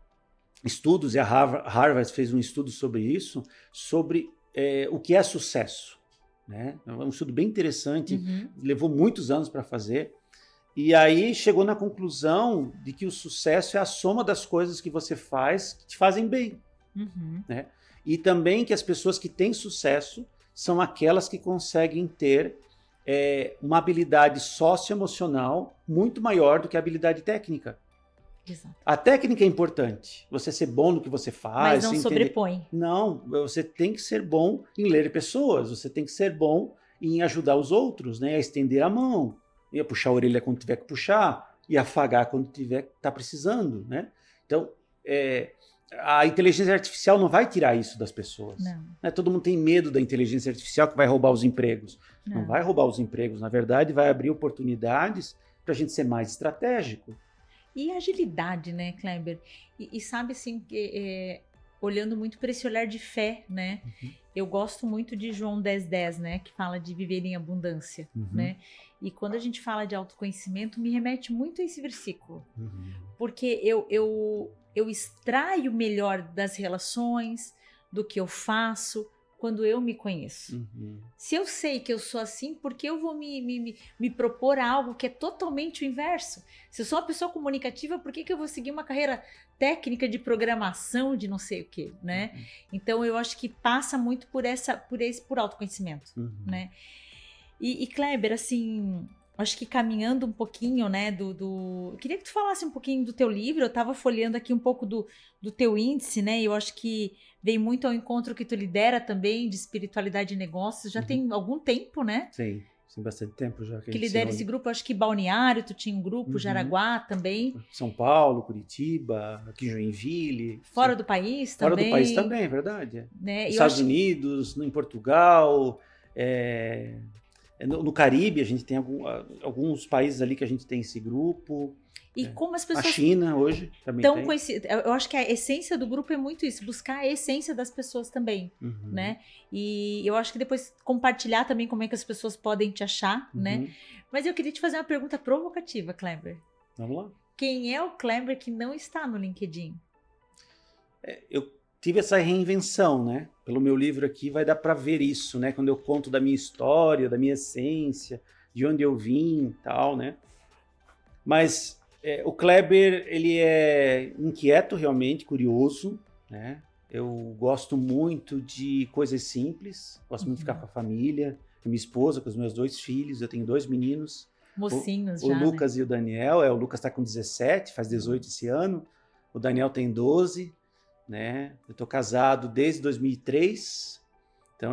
estudos, e a Harvard fez um estudo sobre isso, sobre o que é sucesso. Né? É um estudo bem interessante, levou muitos anos para fazer, e aí chegou na conclusão de que o sucesso é a soma das coisas que você faz que te fazem bem. Né? E também que as pessoas que têm sucesso são aquelas que conseguem ter uma habilidade socioemocional muito maior do que a habilidade técnica. Exato. A técnica é importante, você ser bom no que você faz. Mas não sobrepõe. Não, você tem que ser bom em ler pessoas, você tem que ser bom em ajudar os outros, né? A estender a mão, e a puxar a orelha quando tiver que puxar, e afagar quando tá precisando, né? Então, a inteligência artificial não vai tirar isso das pessoas. Não. Né? Todo mundo tem medo da inteligência artificial que vai roubar os empregos. Não vai roubar os empregos, na verdade vai abrir oportunidades para a gente ser mais estratégico. E agilidade, né, Kleber? E sabe, assim, olhando muito para esse olhar de fé, né? Eu gosto muito de João 10:10, né? Que fala de viver em abundância, né? E quando a gente fala de autoconhecimento, me remete muito a esse versículo. Porque eu extraio melhor das relações, do que eu faço, quando eu me conheço. Se eu sei que eu sou assim, por que eu vou me propor algo que é totalmente o inverso? Se eu sou uma pessoa comunicativa, por que eu vou seguir uma carreira técnica de programação, de não sei o quê, né? Então, eu acho que passa muito por autoconhecimento, né? E Kleber, assim, acho que caminhando um pouquinho, né, eu queria que tu falasse um pouquinho do teu livro. Eu estava folheando aqui um pouco do teu índice, né, e eu acho que vem muito ao encontro que tu lidera também de espiritualidade e negócios. Já tem algum tempo, né? Sim, bastante tempo já que lidera esse grupo. Acho que Balneário, tu tinha um grupo, Jaraguá também. São Paulo, Curitiba, aqui em Joinville. Fora do país também. Fora também. do país também, é verdade. Né? Nos Estados Unidos, em Portugal, no Caribe, a gente tem alguns países ali que a gente tem esse grupo. E como as pessoas... A China hoje também tem. Eu acho que a essência do grupo é muito isso, buscar a essência das pessoas também, né? E eu acho que depois compartilhar também como é que as pessoas podem te achar, né? Mas eu queria te fazer uma pergunta provocativa, Kleber. Vamos lá. Quem é o Kleber que não está no LinkedIn? Eu tive essa reinvenção, né? Pelo meu livro aqui vai dar para ver isso, né? Quando eu conto da minha história, da minha essência, de onde eu vim e tal, né? Mas o Kleber, ele é inquieto realmente, curioso, né? Eu gosto muito de coisas simples, gosto muito de ficar com a família, com minha esposa, com os meus 2 filhos, eu tenho 2 meninos. Mocinhos já, o Lucas, né? E o Daniel, o Lucas está com 17, faz 18 esse ano, o Daniel tem 12, né? Eu tô casado desde 2003, então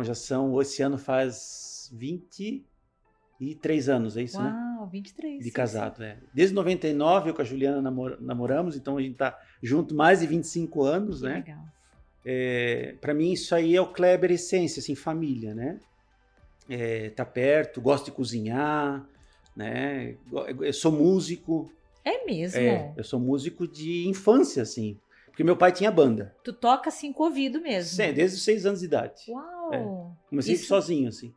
esse ano faz 23 anos, é isso, Uau, né? 23. De casado, sim. Desde 99 eu com a Juliana namoramos, então a gente tá junto mais de 25 anos, que né? Legal. Para mim isso aí é o Kleber essência, assim, família, né? Tá perto, gosto de cozinhar, né? Eu sou músico. É mesmo? Eu sou músico de infância, assim. Porque meu pai tinha banda. Tu toca assim com o ouvido mesmo? Sim, desde os 6 anos de idade. Uau! Comecei sozinho, assim.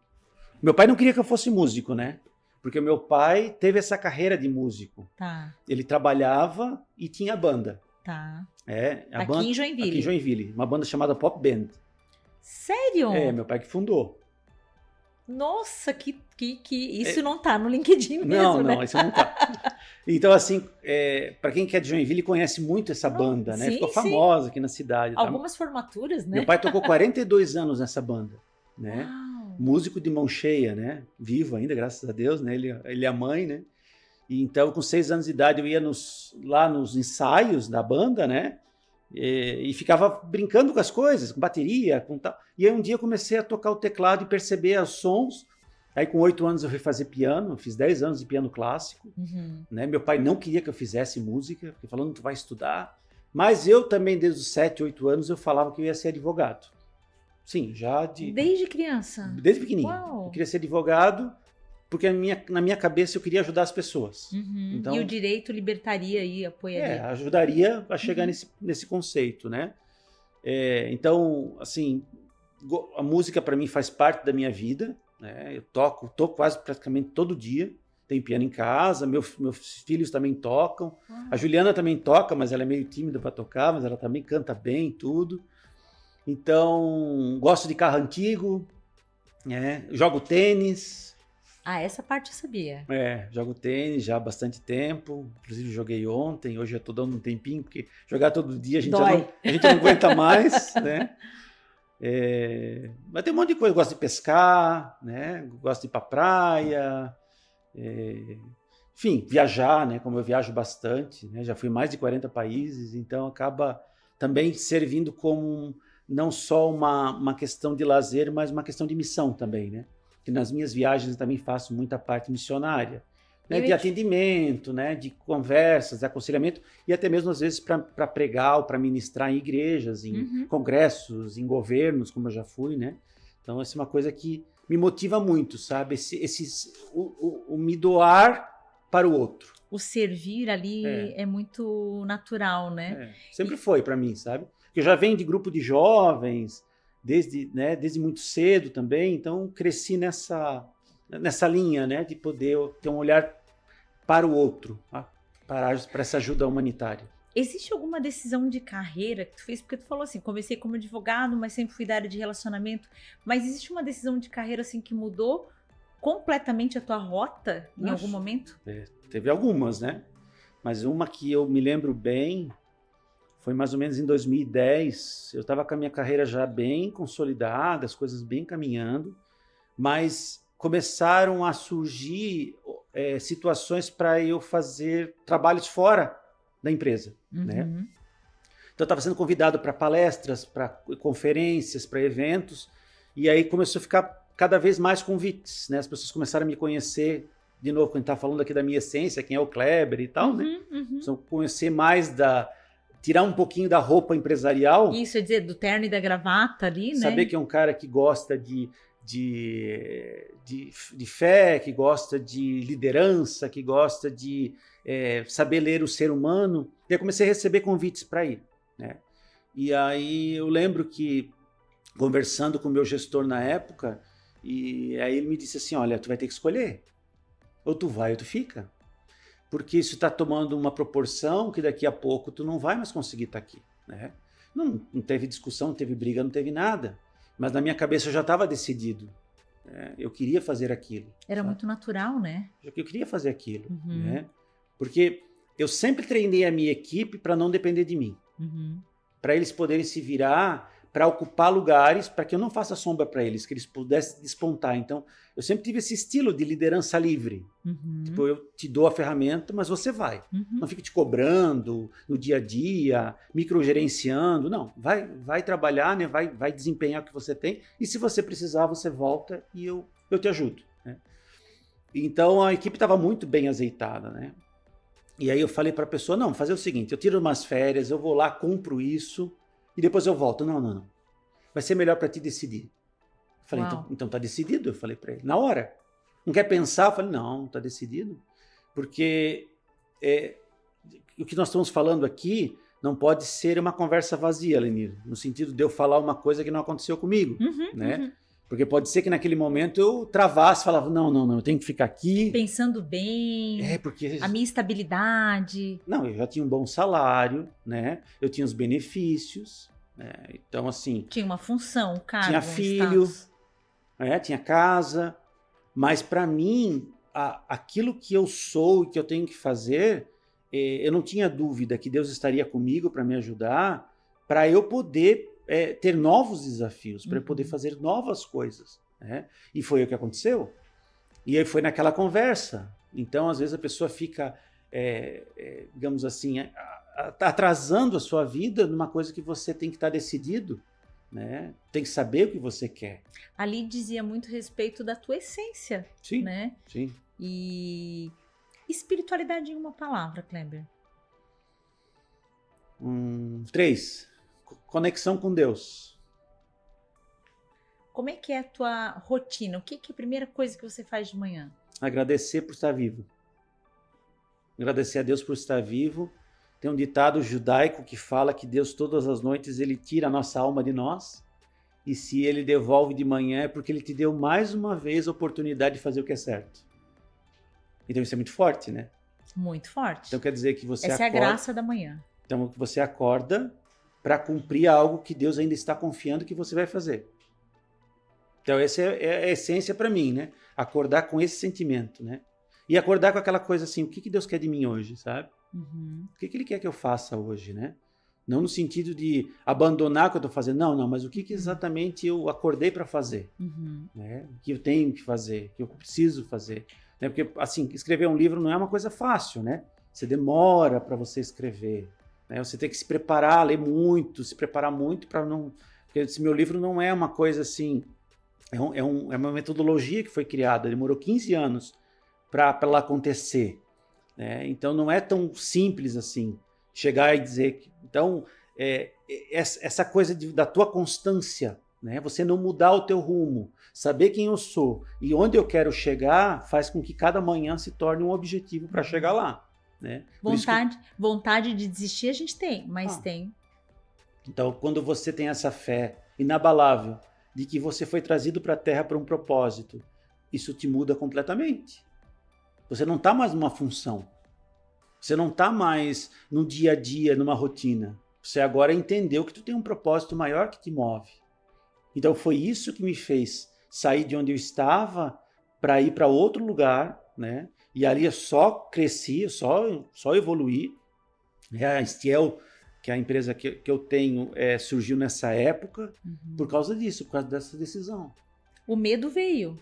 Meu pai não queria que eu fosse músico, né? Porque meu pai teve essa carreira de músico. Tá. Ele trabalhava e tinha banda. Tá. Aqui em Joinville? Aqui em Joinville. Uma banda chamada Pop Band. Sério? Meu pai que fundou. Nossa, que isso não tá no LinkedIn mesmo, Não, isso não tá. Então, assim, para quem quer de Joinville, conhece muito essa banda, né? Sim, ficou famosa aqui na cidade. Algumas formaturas, né? Meu pai tocou 42 anos nessa banda, né? Uau. Músico de mão cheia, né? Vivo ainda, graças a Deus, né? Ele é a mãe, né? E então, com 6 anos de idade, eu ia lá nos ensaios da banda, né? E ficava brincando com as coisas, com bateria, com tal. E aí um dia eu comecei a tocar o teclado e perceber os sons. Aí com 8 anos eu fui fazer piano, eu fiz 10 anos de piano clássico. Né? Meu pai não queria que eu fizesse música, porque falando tu vai estudar. Mas eu também, desde os 7, 8 anos, eu falava que eu ia ser advogado. Sim, já de... Desde criança? Desde pequenininho. Uau. Eu queria ser advogado, porque na minha cabeça eu queria ajudar as pessoas. Então, e o direito libertaria e apoiaria? Ajudaria a chegar nesse conceito, né? Então, assim, a música para mim faz parte da minha vida, né? Eu toco quase praticamente todo dia. Tenho piano em casa, meus filhos também tocam. A Juliana também toca, mas ela é meio tímida para tocar, mas ela também canta bem, tudo. Então, gosto de carro antigo, jogo tênis. Essa parte eu sabia. Jogo tênis já há bastante tempo. Inclusive joguei ontem, hoje eu tô dando um tempinho, porque jogar todo dia a gente não aguenta mais, né? Mas tem um monte de coisa. Gosto de pescar, né? Gosto de ir pra praia. Enfim, viajar, né? Como eu viajo bastante, né? Já fui em mais de 40 países, então acaba também servindo como não só uma questão de lazer, mas uma questão de missão também, né? Que nas minhas viagens eu também faço muita parte missionária, né? De atendimento, né? De conversas, de aconselhamento e até mesmo às vezes para pregar ou para ministrar em igrejas, em congressos, em governos, como eu já fui, né? Então essa é uma coisa que me motiva muito, sabe? O me doar para o outro. O servir ali é muito natural, né? Sempre foi para mim, sabe? Porque eu já venho de grupo de jovens, desde muito cedo também, então cresci nessa linha, né? De poder ter um olhar para o outro, para essa ajuda humanitária. Existe alguma decisão de carreira que tu fez? Porque tu falou assim, comecei como advogado, mas sempre fui da área de relacionamento. Mas existe uma decisão de carreira assim que mudou completamente a tua rota em algum momento? Teve algumas, né? Mas uma que eu me lembro bem foi mais ou menos em 2010. Eu estava com a minha carreira já bem consolidada, as coisas bem caminhando, mas começaram a surgir situações para eu fazer trabalhos fora da empresa, né? Então eu estava sendo convidado para palestras, para conferências, para eventos, e aí começou a ficar cada vez mais convites, né? As pessoas começaram a me conhecer, de novo, quando a gente está falando aqui da minha essência, quem é o Kleber e tal, né? Então, conhecer mais tirar um pouquinho da roupa empresarial. Isso, é dizer, do terno e da gravata ali, né? Saber que é um cara que gosta de fé, que gosta de liderança, que gosta de saber ler o ser humano. E aí comecei a receber convites para ir, né? E aí eu lembro que, conversando com o meu gestor na época, e aí ele me disse assim, olha, tu vai ter que escolher. Ou tu vai ou tu fica. Porque isso está tomando uma proporção que daqui a pouco tu não vai mais conseguir estar aqui, né? Não teve discussão, não teve briga, não teve nada. Mas na minha cabeça eu já estava decidido. Eu queria fazer aquilo. Era muito natural, né? Eu queria fazer aquilo, né? Porque eu sempre treinei a minha equipe para não depender de mim. Para eles poderem se virar, para ocupar lugares, para que eu não faça sombra para eles, que eles pudessem despontar. Então, eu sempre tive esse estilo de liderança livre. Tipo, eu te dou a ferramenta, mas você vai. Não fica te cobrando no dia a dia, microgerenciando. Não, vai trabalhar, né? Vai desempenhar o que você tem. E se você precisar, você volta e eu te ajudo, né? Então, a equipe estava muito bem azeitada, né? E aí eu falei para a pessoa, não, fazer o seguinte, eu tiro umas férias, eu vou lá, cumpro isso e depois eu volto. Não. Vai ser melhor para ti decidir. Eu falei, então tá decidido, eu falei para ele. Na hora. Não quer pensar? Eu falei, não, tá decidido. Porque o que nós estamos falando aqui não pode ser uma conversa vazia, Lenir, no sentido de eu falar uma coisa que não aconteceu comigo, né? Porque pode ser que naquele momento eu travasse, falava, não, eu tenho que ficar aqui. Pensando bem, porque a minha estabilidade. Não, eu já tinha um bom salário, né? Eu tinha os benefícios, né? Então, assim... Tinha uma função, um cargo, tinha filho, tinha casa, mas para mim, aquilo que eu sou e que eu tenho que fazer, eu não tinha dúvida que Deus estaria comigo para me ajudar, para eu poder... ter novos desafios, para eu poder fazer novas coisas, né? E foi o que aconteceu. E aí foi naquela conversa. Então, às vezes, a pessoa fica, digamos assim, atrasando a sua vida numa coisa que você tem que estar decidido, né? Tem que saber o que você quer. Ali dizia muito respeito da tua essência, sim, né? Sim. E espiritualidade em uma palavra, Kleber? 3. Conexão com Deus. Como é que é a tua rotina? O que é a primeira coisa que você faz de manhã? Agradecer por estar vivo. Agradecer a Deus por estar vivo. Tem um ditado judaico que fala que Deus todas as noites ele tira a nossa alma de nós. E se ele devolve de manhã é porque ele te deu mais uma vez a oportunidade de fazer o que é certo. Então isso é muito forte, né? Muito forte. Então quer dizer que você Essa acorda... é a graça da manhã. Então você acorda para cumprir algo que Deus ainda está confiando que você vai fazer. Então essa é a essência para mim, né? Acordar com esse sentimento, né? E acordar com aquela coisa assim, o que Deus quer de mim hoje, sabe? O que Ele quer que eu faça hoje, né? Não no sentido de abandonar o que eu estou fazendo, não, mas o que exatamente eu acordei para fazer, né? O que eu tenho que fazer, o que eu preciso fazer, né? Porque assim, escrever um livro não é uma coisa fácil, né? Você demora para você escrever, né? Você tem que se preparar, ler muito, se preparar muito para não... Porque esse meu livro não é uma coisa assim... É uma metodologia que foi criada, demorou 15 anos para ela acontecer, né? Então não é tão simples assim, chegar e dizer... Então, essa coisa da tua constância, né? Você não mudar o teu rumo, saber quem eu sou e onde eu quero chegar, faz com que cada manhã se torne um objetivo para chegar lá, né? Vontade de desistir a gente tem, mas tem. Então, quando você tem essa fé inabalável de que você foi trazido para a Terra para um propósito, isso te muda completamente. Você não está mais numa função. Você não está mais no dia a dia, numa rotina. Você agora entendeu que tu tem um propósito maior que te move. Então foi isso que me fez sair de onde eu estava para ir para outro lugar, né? E ali eu só cresci, só evoluí. A Stiel, que é a empresa que eu tenho, surgiu nessa época por causa disso, por causa dessa decisão. O medo veio.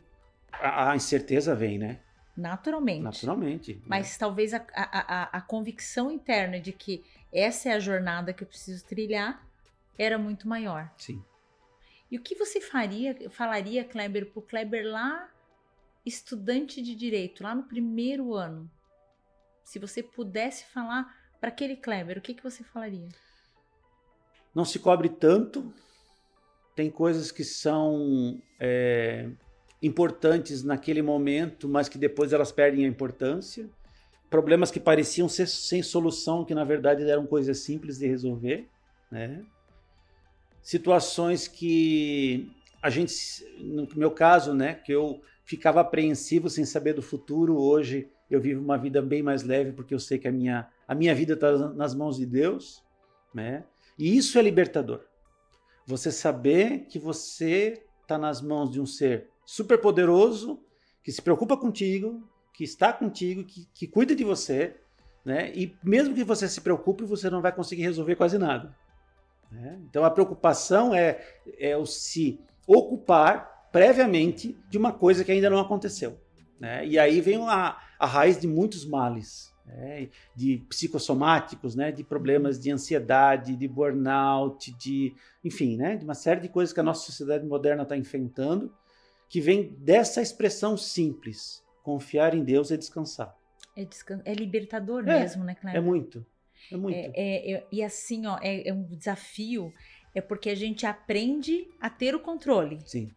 A incerteza vem, né? Naturalmente. Naturalmente. Mas né? talvez a convicção interna de que essa é a jornada que eu preciso trilhar era muito maior. Sim. E o que você falaria, Kleber, pro Kleber lá, estudante de direito, lá no primeiro ano? Se você pudesse falar para aquele Kleber, o que você falaria? Não se cobre tanto. Tem coisas que são importantes naquele momento, mas que depois elas perdem a importância. Problemas que pareciam ser sem solução, que na verdade eram coisas simples de resolver, né? Situações que a gente, no meu caso, né, que eu ficava apreensivo sem saber do futuro, hoje eu vivo uma vida bem mais leve porque eu sei que a minha vida está nas mãos de Deus, né? E isso é libertador. Você saber que você está nas mãos de um ser super poderoso, que se preocupa contigo, que está contigo, que cuida de você, né? E mesmo que você se preocupe, você não vai conseguir resolver quase nada. Né? Então a preocupação é o se ocupar previamente de uma coisa que ainda não aconteceu. Né? E aí vem a raiz de muitos males, né? De psicossomáticos, né? De problemas de ansiedade, de burnout, enfim, né? De uma série de coisas que a nossa sociedade moderna está enfrentando, que vem dessa expressão simples: confiar em Deus é descansar. É libertador mesmo, né, Kleber? É muito. É muito. E assim, ó, é um desafio, é porque a gente aprende a ter o controle. Sim.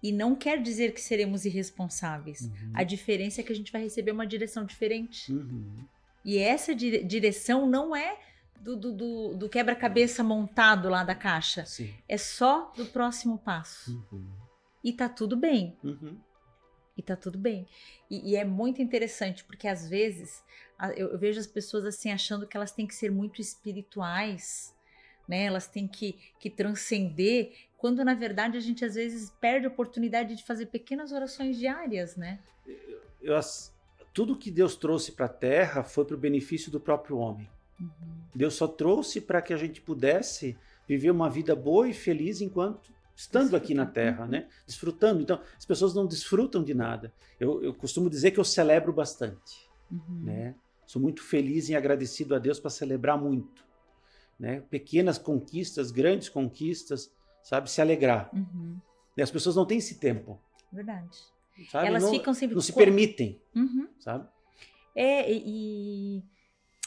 E não quer dizer que seremos irresponsáveis. Uhum. A diferença é que a gente vai receber uma direção diferente. Uhum. E essa direção não é do quebra-cabeça montado lá da caixa. Sim. É só do próximo passo. Uhum. E tá tudo bem. Uhum. E tá tudo bem. E é muito interessante, porque às vezes eu vejo as pessoas assim achando que elas têm que ser muito espirituais, né? Elas têm que transcender, quando na verdade a gente às vezes perde a oportunidade de fazer pequenas orações diárias, né? Tudo que Deus trouxe para a Terra foi para o benefício do próprio homem. Uhum. Deus só trouxe para que a gente pudesse viver uma vida boa e feliz enquanto estando aqui na Terra, né? Desfrutando. Então, as pessoas não desfrutam de nada. Eu costumo dizer que eu celebro bastante, né? Sou muito feliz e agradecido a Deus para celebrar muito, né? Pequenas conquistas, grandes conquistas, sabe? Se alegrar. E as pessoas não têm esse tempo. Verdade. Sabe? Elas ficam sempre... Não se permitem, sabe? E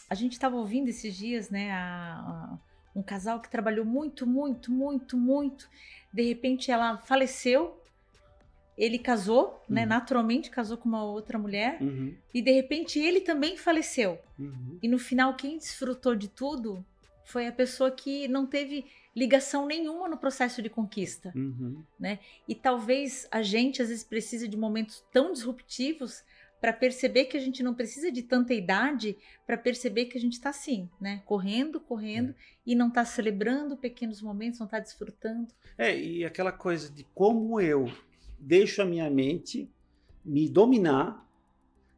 a gente estava ouvindo esses dias, né? Um casal que trabalhou muito, muito, muito, muito. De repente ela faleceu, ele casou, né? Naturalmente casou com uma outra mulher. E de repente ele também faleceu. E no final quem desfrutou de tudo foi a pessoa que não teve ligação nenhuma no processo de conquista, né? E talvez a gente às vezes precisa de momentos tão disruptivos para perceber que a gente não precisa de tanta idade para perceber que a gente está assim, né? Correndo e não está celebrando pequenos momentos, não está desfrutando. E aquela coisa de como eu deixo a minha mente me dominar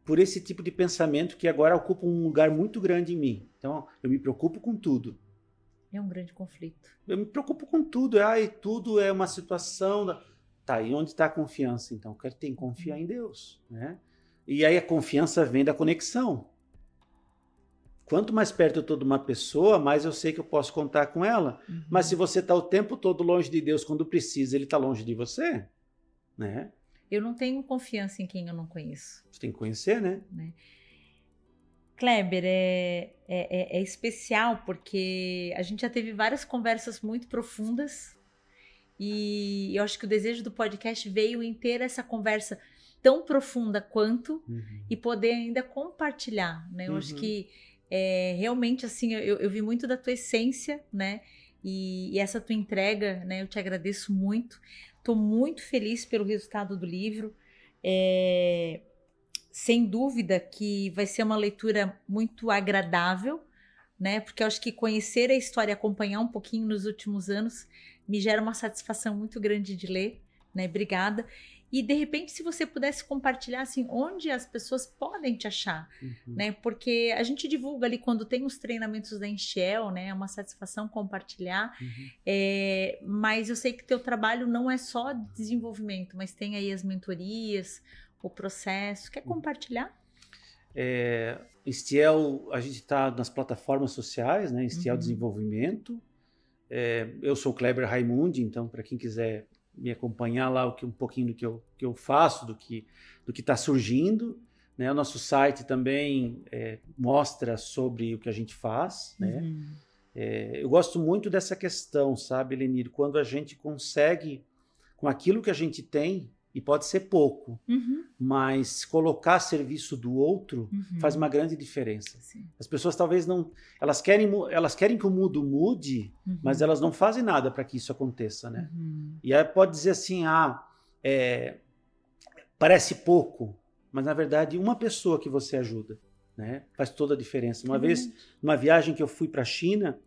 por esse tipo de pensamento que agora ocupa um lugar muito grande em mim. Então, eu me preocupo com tudo. É um grande conflito. Eu me preocupo com tudo. Tudo é uma situação... Tá, e onde está a confiança, então? Eu tenho que confiar em Deus, né? E aí a confiança vem da conexão. Quanto mais perto eu estou de uma pessoa, mais eu sei que eu posso contar com ela. Mas se você está o tempo todo longe de Deus, quando precisa, Ele está longe de você, né? Eu não tenho confiança em quem eu não conheço. Você tem que conhecer, né? Kleber, é especial porque a gente já teve várias conversas muito profundas e eu acho que o desejo do podcast veio em ter essa conversa tão profunda quanto e poder ainda compartilhar, né? Eu acho que realmente, assim, eu vi muito da tua essência, né? E essa tua entrega, né? Eu te agradeço muito. Estou muito feliz pelo resultado do livro. Sem dúvida que vai ser uma leitura muito agradável, né? Porque eu acho que conhecer a história, acompanhar um pouquinho nos últimos anos, me gera uma satisfação muito grande de ler, né? Obrigada. E de repente, se você pudesse compartilhar assim, onde as pessoas podem te achar, né? Porque a gente divulga ali quando tem os treinamentos da Enchel, né? É uma satisfação compartilhar. Mas eu sei que teu trabalho não é só desenvolvimento, mas tem aí as mentorias, o processo. Quer compartilhar? Instiel, a gente está nas plataformas sociais, né? Instiel Desenvolvimento. Eu sou o Kleber Raimundi, então para quem quiser me acompanhar lá um pouquinho do que eu faço, do que está surgindo, né? O nosso site também mostra sobre o que a gente faz, né? Eu gosto muito dessa questão, sabe, Lenir, quando a gente consegue, com aquilo que a gente tem, e pode ser pouco, mas colocar a serviço do outro faz uma grande diferença. Sim. As pessoas talvez não... Elas querem que o mundo mude, mas elas não fazem nada para que isso aconteça, né? E aí pode dizer assim, parece pouco, mas na verdade uma pessoa que você ajuda, né, faz toda a diferença. Uma vez, numa viagem que eu fui para a China,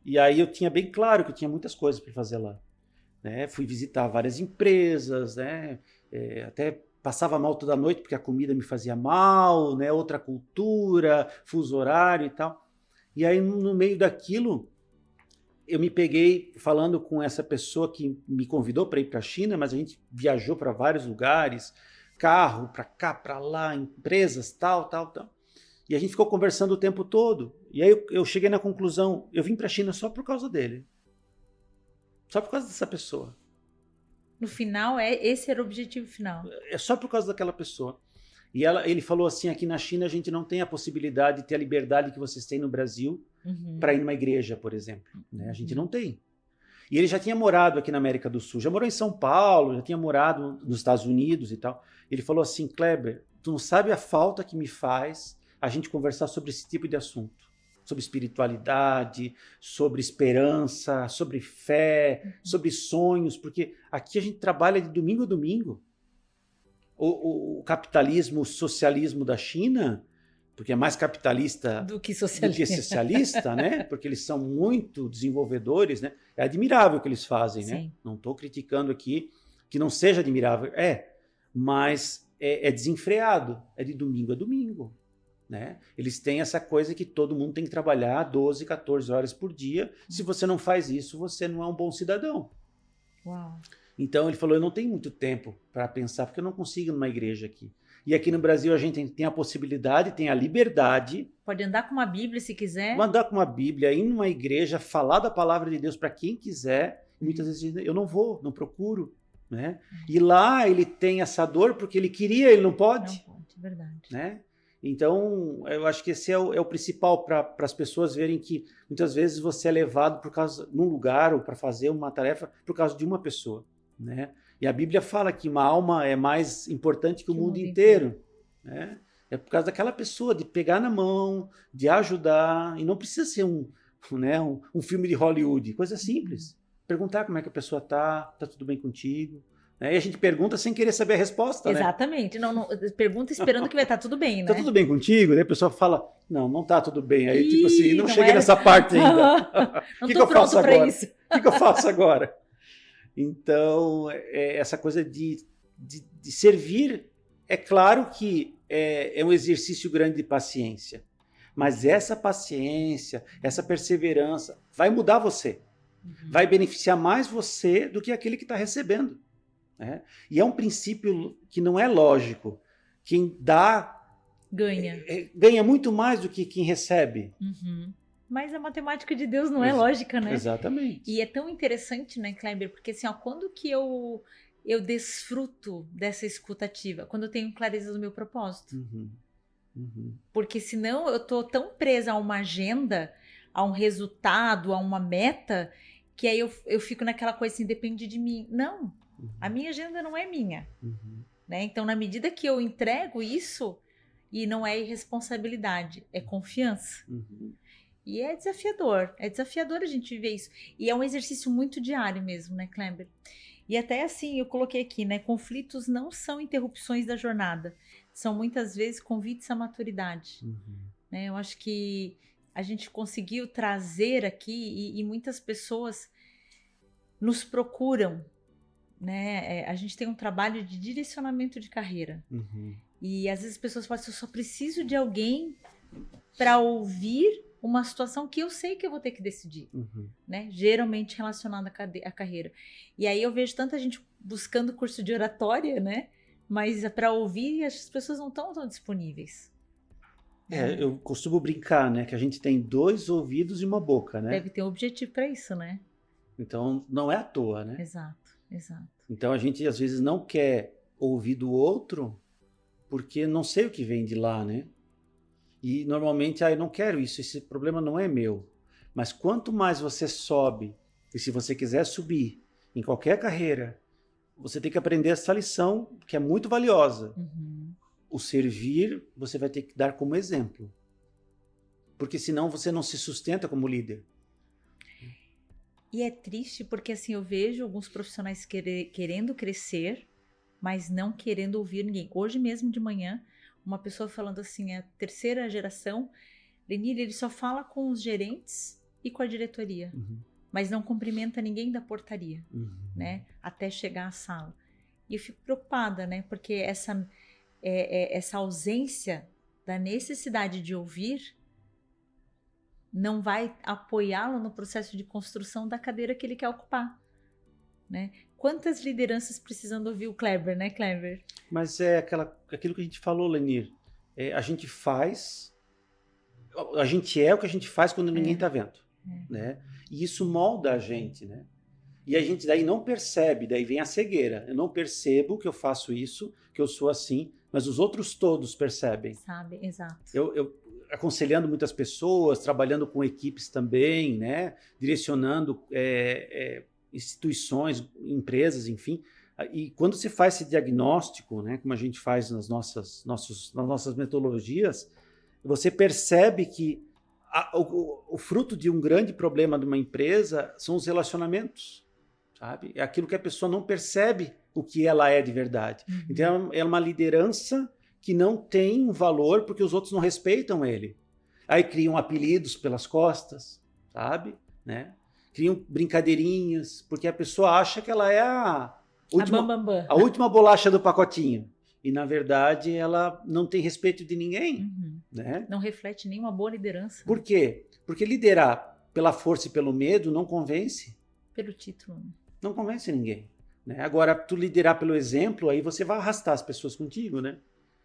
e aí eu tinha bem claro que eu tinha muitas coisas para fazer lá. Né? Fui visitar várias empresas, né? Até passava mal toda noite porque a comida me fazia mal, né? Outra cultura, fuso horário e tal. E aí, no meio daquilo, eu me peguei falando com essa pessoa que me convidou para ir para a China, mas a gente viajou para vários lugares, carro, para cá, para lá, empresas, tal. E a gente ficou conversando o tempo todo. E aí eu cheguei na conclusão, eu vim para a China só por causa dele. Só por causa dessa pessoa. No final, esse era o objetivo final. É só por causa daquela pessoa. E ele falou assim, aqui na China a gente não tem a possibilidade de ter a liberdade que vocês têm no Brasil para ir numa igreja, por exemplo. Né? A gente não tem. E ele já tinha morado aqui na América do Sul, já morou em São Paulo, já tinha morado nos Estados Unidos e tal. Ele falou assim, Kleber, tu não sabe a falta que me faz a gente conversar sobre esse tipo de assunto. Sobre espiritualidade, sobre esperança, sobre fé, sobre sonhos, porque aqui a gente trabalha de domingo a domingo. O capitalismo, o socialismo da China, porque é mais capitalista do que socialista, né? Porque eles são muito desenvolvedores, né? É admirável o que eles fazem, Sim. né? Não estou criticando aqui que não seja admirável, mas é desenfreado, é de domingo a domingo. Né? Eles têm essa coisa que todo mundo tem que trabalhar 12, 14 horas por dia. Se você não faz isso, você não é um bom cidadão. Uau. Então ele falou, eu não tenho muito tempo para pensar, porque eu não consigo ir numa igreja aqui. E aqui no Brasil a gente tem a possibilidade, tem a liberdade. Pode andar com uma Bíblia se quiser. Andar com uma Bíblia, ir numa igreja, falar da palavra de Deus para quem quiser. Muitas vezes eu não vou, não procuro. Né? E lá ele tem essa dor porque ele queria, ele não pode. Não pode, é verdade. Né? Então, eu acho que esse é o principal para as pessoas verem que muitas vezes você é levado num lugar ou para fazer uma tarefa por causa de uma pessoa, né? E a Bíblia fala que uma alma é mais importante que o mundo inteiro, né? É por causa daquela pessoa, de pegar na mão, de ajudar, e não precisa ser um filme de Hollywood, coisa simples. Perguntar como é que a pessoa tá tudo bem contigo? E a gente pergunta sem querer saber a resposta, Exatamente. Né? Não, pergunta esperando que vai estar tudo bem, né? Tá tudo bem contigo? Daí a pessoa fala, não tá tudo bem. Aí, tipo assim, não cheguei era... nessa parte ainda. Não tô pronto para isso. O que eu faço agora? Então, essa coisa de servir, é claro que é um exercício grande de paciência. Mas essa paciência, essa perseverança vai mudar você. Vai beneficiar mais você do que aquele que está recebendo. Né? E é um princípio que não é lógico. Quem dá ganha muito mais do que quem recebe. Mas a matemática de Deus não é lógica, né? Exatamente. E é tão interessante, né, Kleber? Porque assim, quando que eu desfruto dessa escuta ativa? Quando eu tenho clareza do meu propósito. Porque senão eu tô tão presa a uma agenda, a um resultado, a uma meta, que aí eu fico naquela coisa assim, depende de mim. Não. A minha agenda não é minha, né? Então, na medida que eu entrego isso, e não é irresponsabilidade, é confiança. E é desafiador a gente viver isso. E é um exercício muito diário mesmo, né, Kleber? E até assim, eu coloquei aqui, né? Conflitos não são interrupções da jornada, são muitas vezes convites à maturidade. Né? Eu acho que a gente conseguiu trazer aqui, e muitas pessoas nos procuram né, a gente tem um trabalho de direcionamento de carreira. E às vezes as pessoas falam assim, eu só preciso de alguém para ouvir uma situação que eu sei que eu vou ter que decidir, né? Geralmente relacionada à carreira. E aí eu vejo tanta gente buscando curso de oratória, né? Mas para ouvir as pessoas não estão tão disponíveis. Eu costumo brincar, né? Que a gente tem 2 ouvidos e uma boca, né? Deve ter um objetivo para isso, né? Então não é à toa, né? Exato. Então a gente às vezes não quer ouvir do outro porque não sei o que vem de lá, né? E normalmente, eu não quero isso, esse problema não é meu. Mas quanto mais você sobe, e se você quiser subir em qualquer carreira, você tem que aprender essa lição que é muito valiosa. O servir, você vai ter que dar como exemplo. Porque senão você não se sustenta como líder. E é triste porque assim eu vejo alguns profissionais querendo crescer, mas não querendo ouvir ninguém. Hoje mesmo de manhã, uma pessoa falando assim, a terceira geração, Lenir, ele só fala com os gerentes e com a diretoria, mas não cumprimenta ninguém da portaria, né? Até chegar à sala. E eu fico preocupada, né? Porque essa ausência da necessidade de ouvir não vai apoiá-lo no processo de construção da cadeira que ele quer ocupar, né? Quantas lideranças precisando ouvir o Kleber, né, Kleber? Mas é aquilo que a gente falou, Lenir. A gente faz, a gente é o que a gente faz quando ninguém está vendo, né? E isso molda a gente, né? E a gente daí não percebe, daí vem a cegueira. Eu não percebo que eu faço isso, que eu sou assim, mas os outros todos percebem. Sabe, exato. Eu aconselhando muitas pessoas, trabalhando com equipes também, né? Direcionando instituições, empresas, enfim. E quando se faz esse diagnóstico, né, como a gente faz nas nossas metodologias, você percebe que o fruto de um grande problema de uma empresa são os relacionamentos, sabe? É aquilo que a pessoa não percebe o que ela é de verdade. Então, é uma liderança que não tem um valor porque os outros não respeitam ele. Aí criam apelidos pelas costas, sabe? Né? Criam brincadeirinhas, porque a pessoa acha que ela é a última bolacha do pacotinho. E, na verdade, ela não tem respeito de ninguém. Né? Não reflete nenhuma boa liderança. Por quê? Porque liderar pela força e pelo medo não convence. Pelo título. Não convence ninguém. Né? Agora, tu liderar pelo exemplo, aí você vai arrastar as pessoas contigo, né?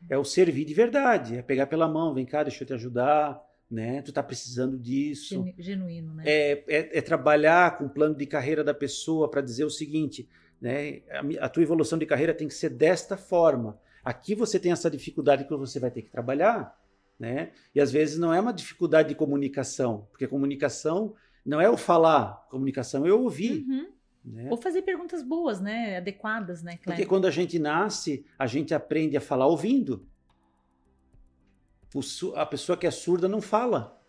É o servir de verdade, é pegar pela mão, vem cá, deixa eu te ajudar, né? Tu tá precisando disso. Genuíno, né? É trabalhar com o plano de carreira da pessoa para dizer o seguinte, né? A tua evolução de carreira tem que ser desta forma. Aqui você tem essa dificuldade que você vai ter que trabalhar, né? E às vezes não é uma dificuldade de comunicação, porque comunicação não é o falar, comunicação é o ouvir. Né? Ou fazer perguntas boas, né? Adequadas, né, Cleber? Porque quando a gente nasce, a gente aprende a falar ouvindo. A pessoa que é surda não fala.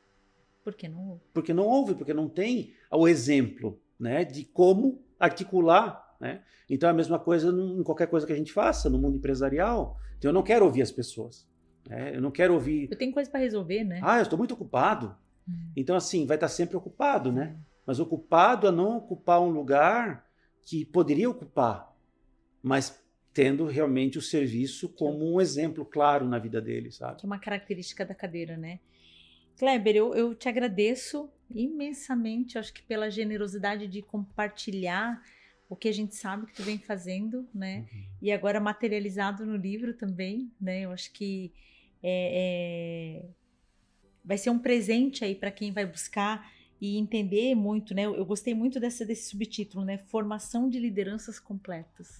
Por que não ouve? Porque não ouve, porque não tem o exemplo, né, de como articular. Né? Então é a mesma coisa em qualquer coisa que a gente faça, no mundo empresarial. Então eu não quero ouvir as pessoas. Né? Eu não quero ouvir... Eu tenho coisa para resolver, né? Eu estou muito ocupado. Então assim, vai estar sempre ocupado, né? Mas ocupado a não ocupar um lugar que poderia ocupar, mas tendo realmente o serviço como um exemplo claro na vida dele, sabe? Que é uma característica da cadeira, né? Kleber, eu te agradeço imensamente, acho que pela generosidade de compartilhar o que a gente sabe que tu vem fazendo, né? E agora materializado no livro também, né? Eu acho que vai ser um presente aí para quem vai buscar e entender muito, né? Eu gostei muito desse subtítulo, né? Formação de lideranças completas,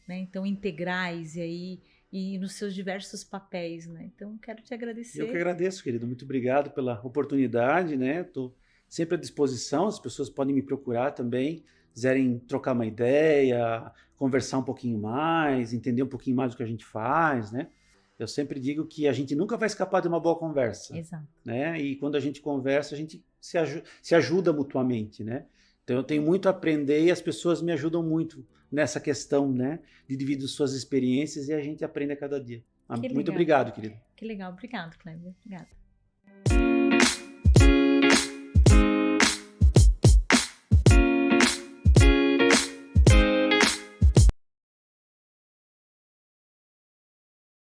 né? Então, integrais e nos seus diversos papéis, né? Então, quero te agradecer. Eu que agradeço, querido. Muito obrigado pela oportunidade, né? Estou sempre à disposição. As pessoas podem me procurar também, quiserem trocar uma ideia, conversar um pouquinho mais, entender um pouquinho mais do que a gente faz, né? Eu sempre digo que a gente nunca vai escapar de uma boa conversa. Exato. Né? E quando a gente conversa, a gente se ajuda mutuamente, né? Então eu tenho muito a aprender e as pessoas me ajudam muito nessa questão, né? De dividir suas experiências e a gente aprende a cada dia. Muito obrigado, querido. Que legal. Obrigado, Kleber. Obrigada.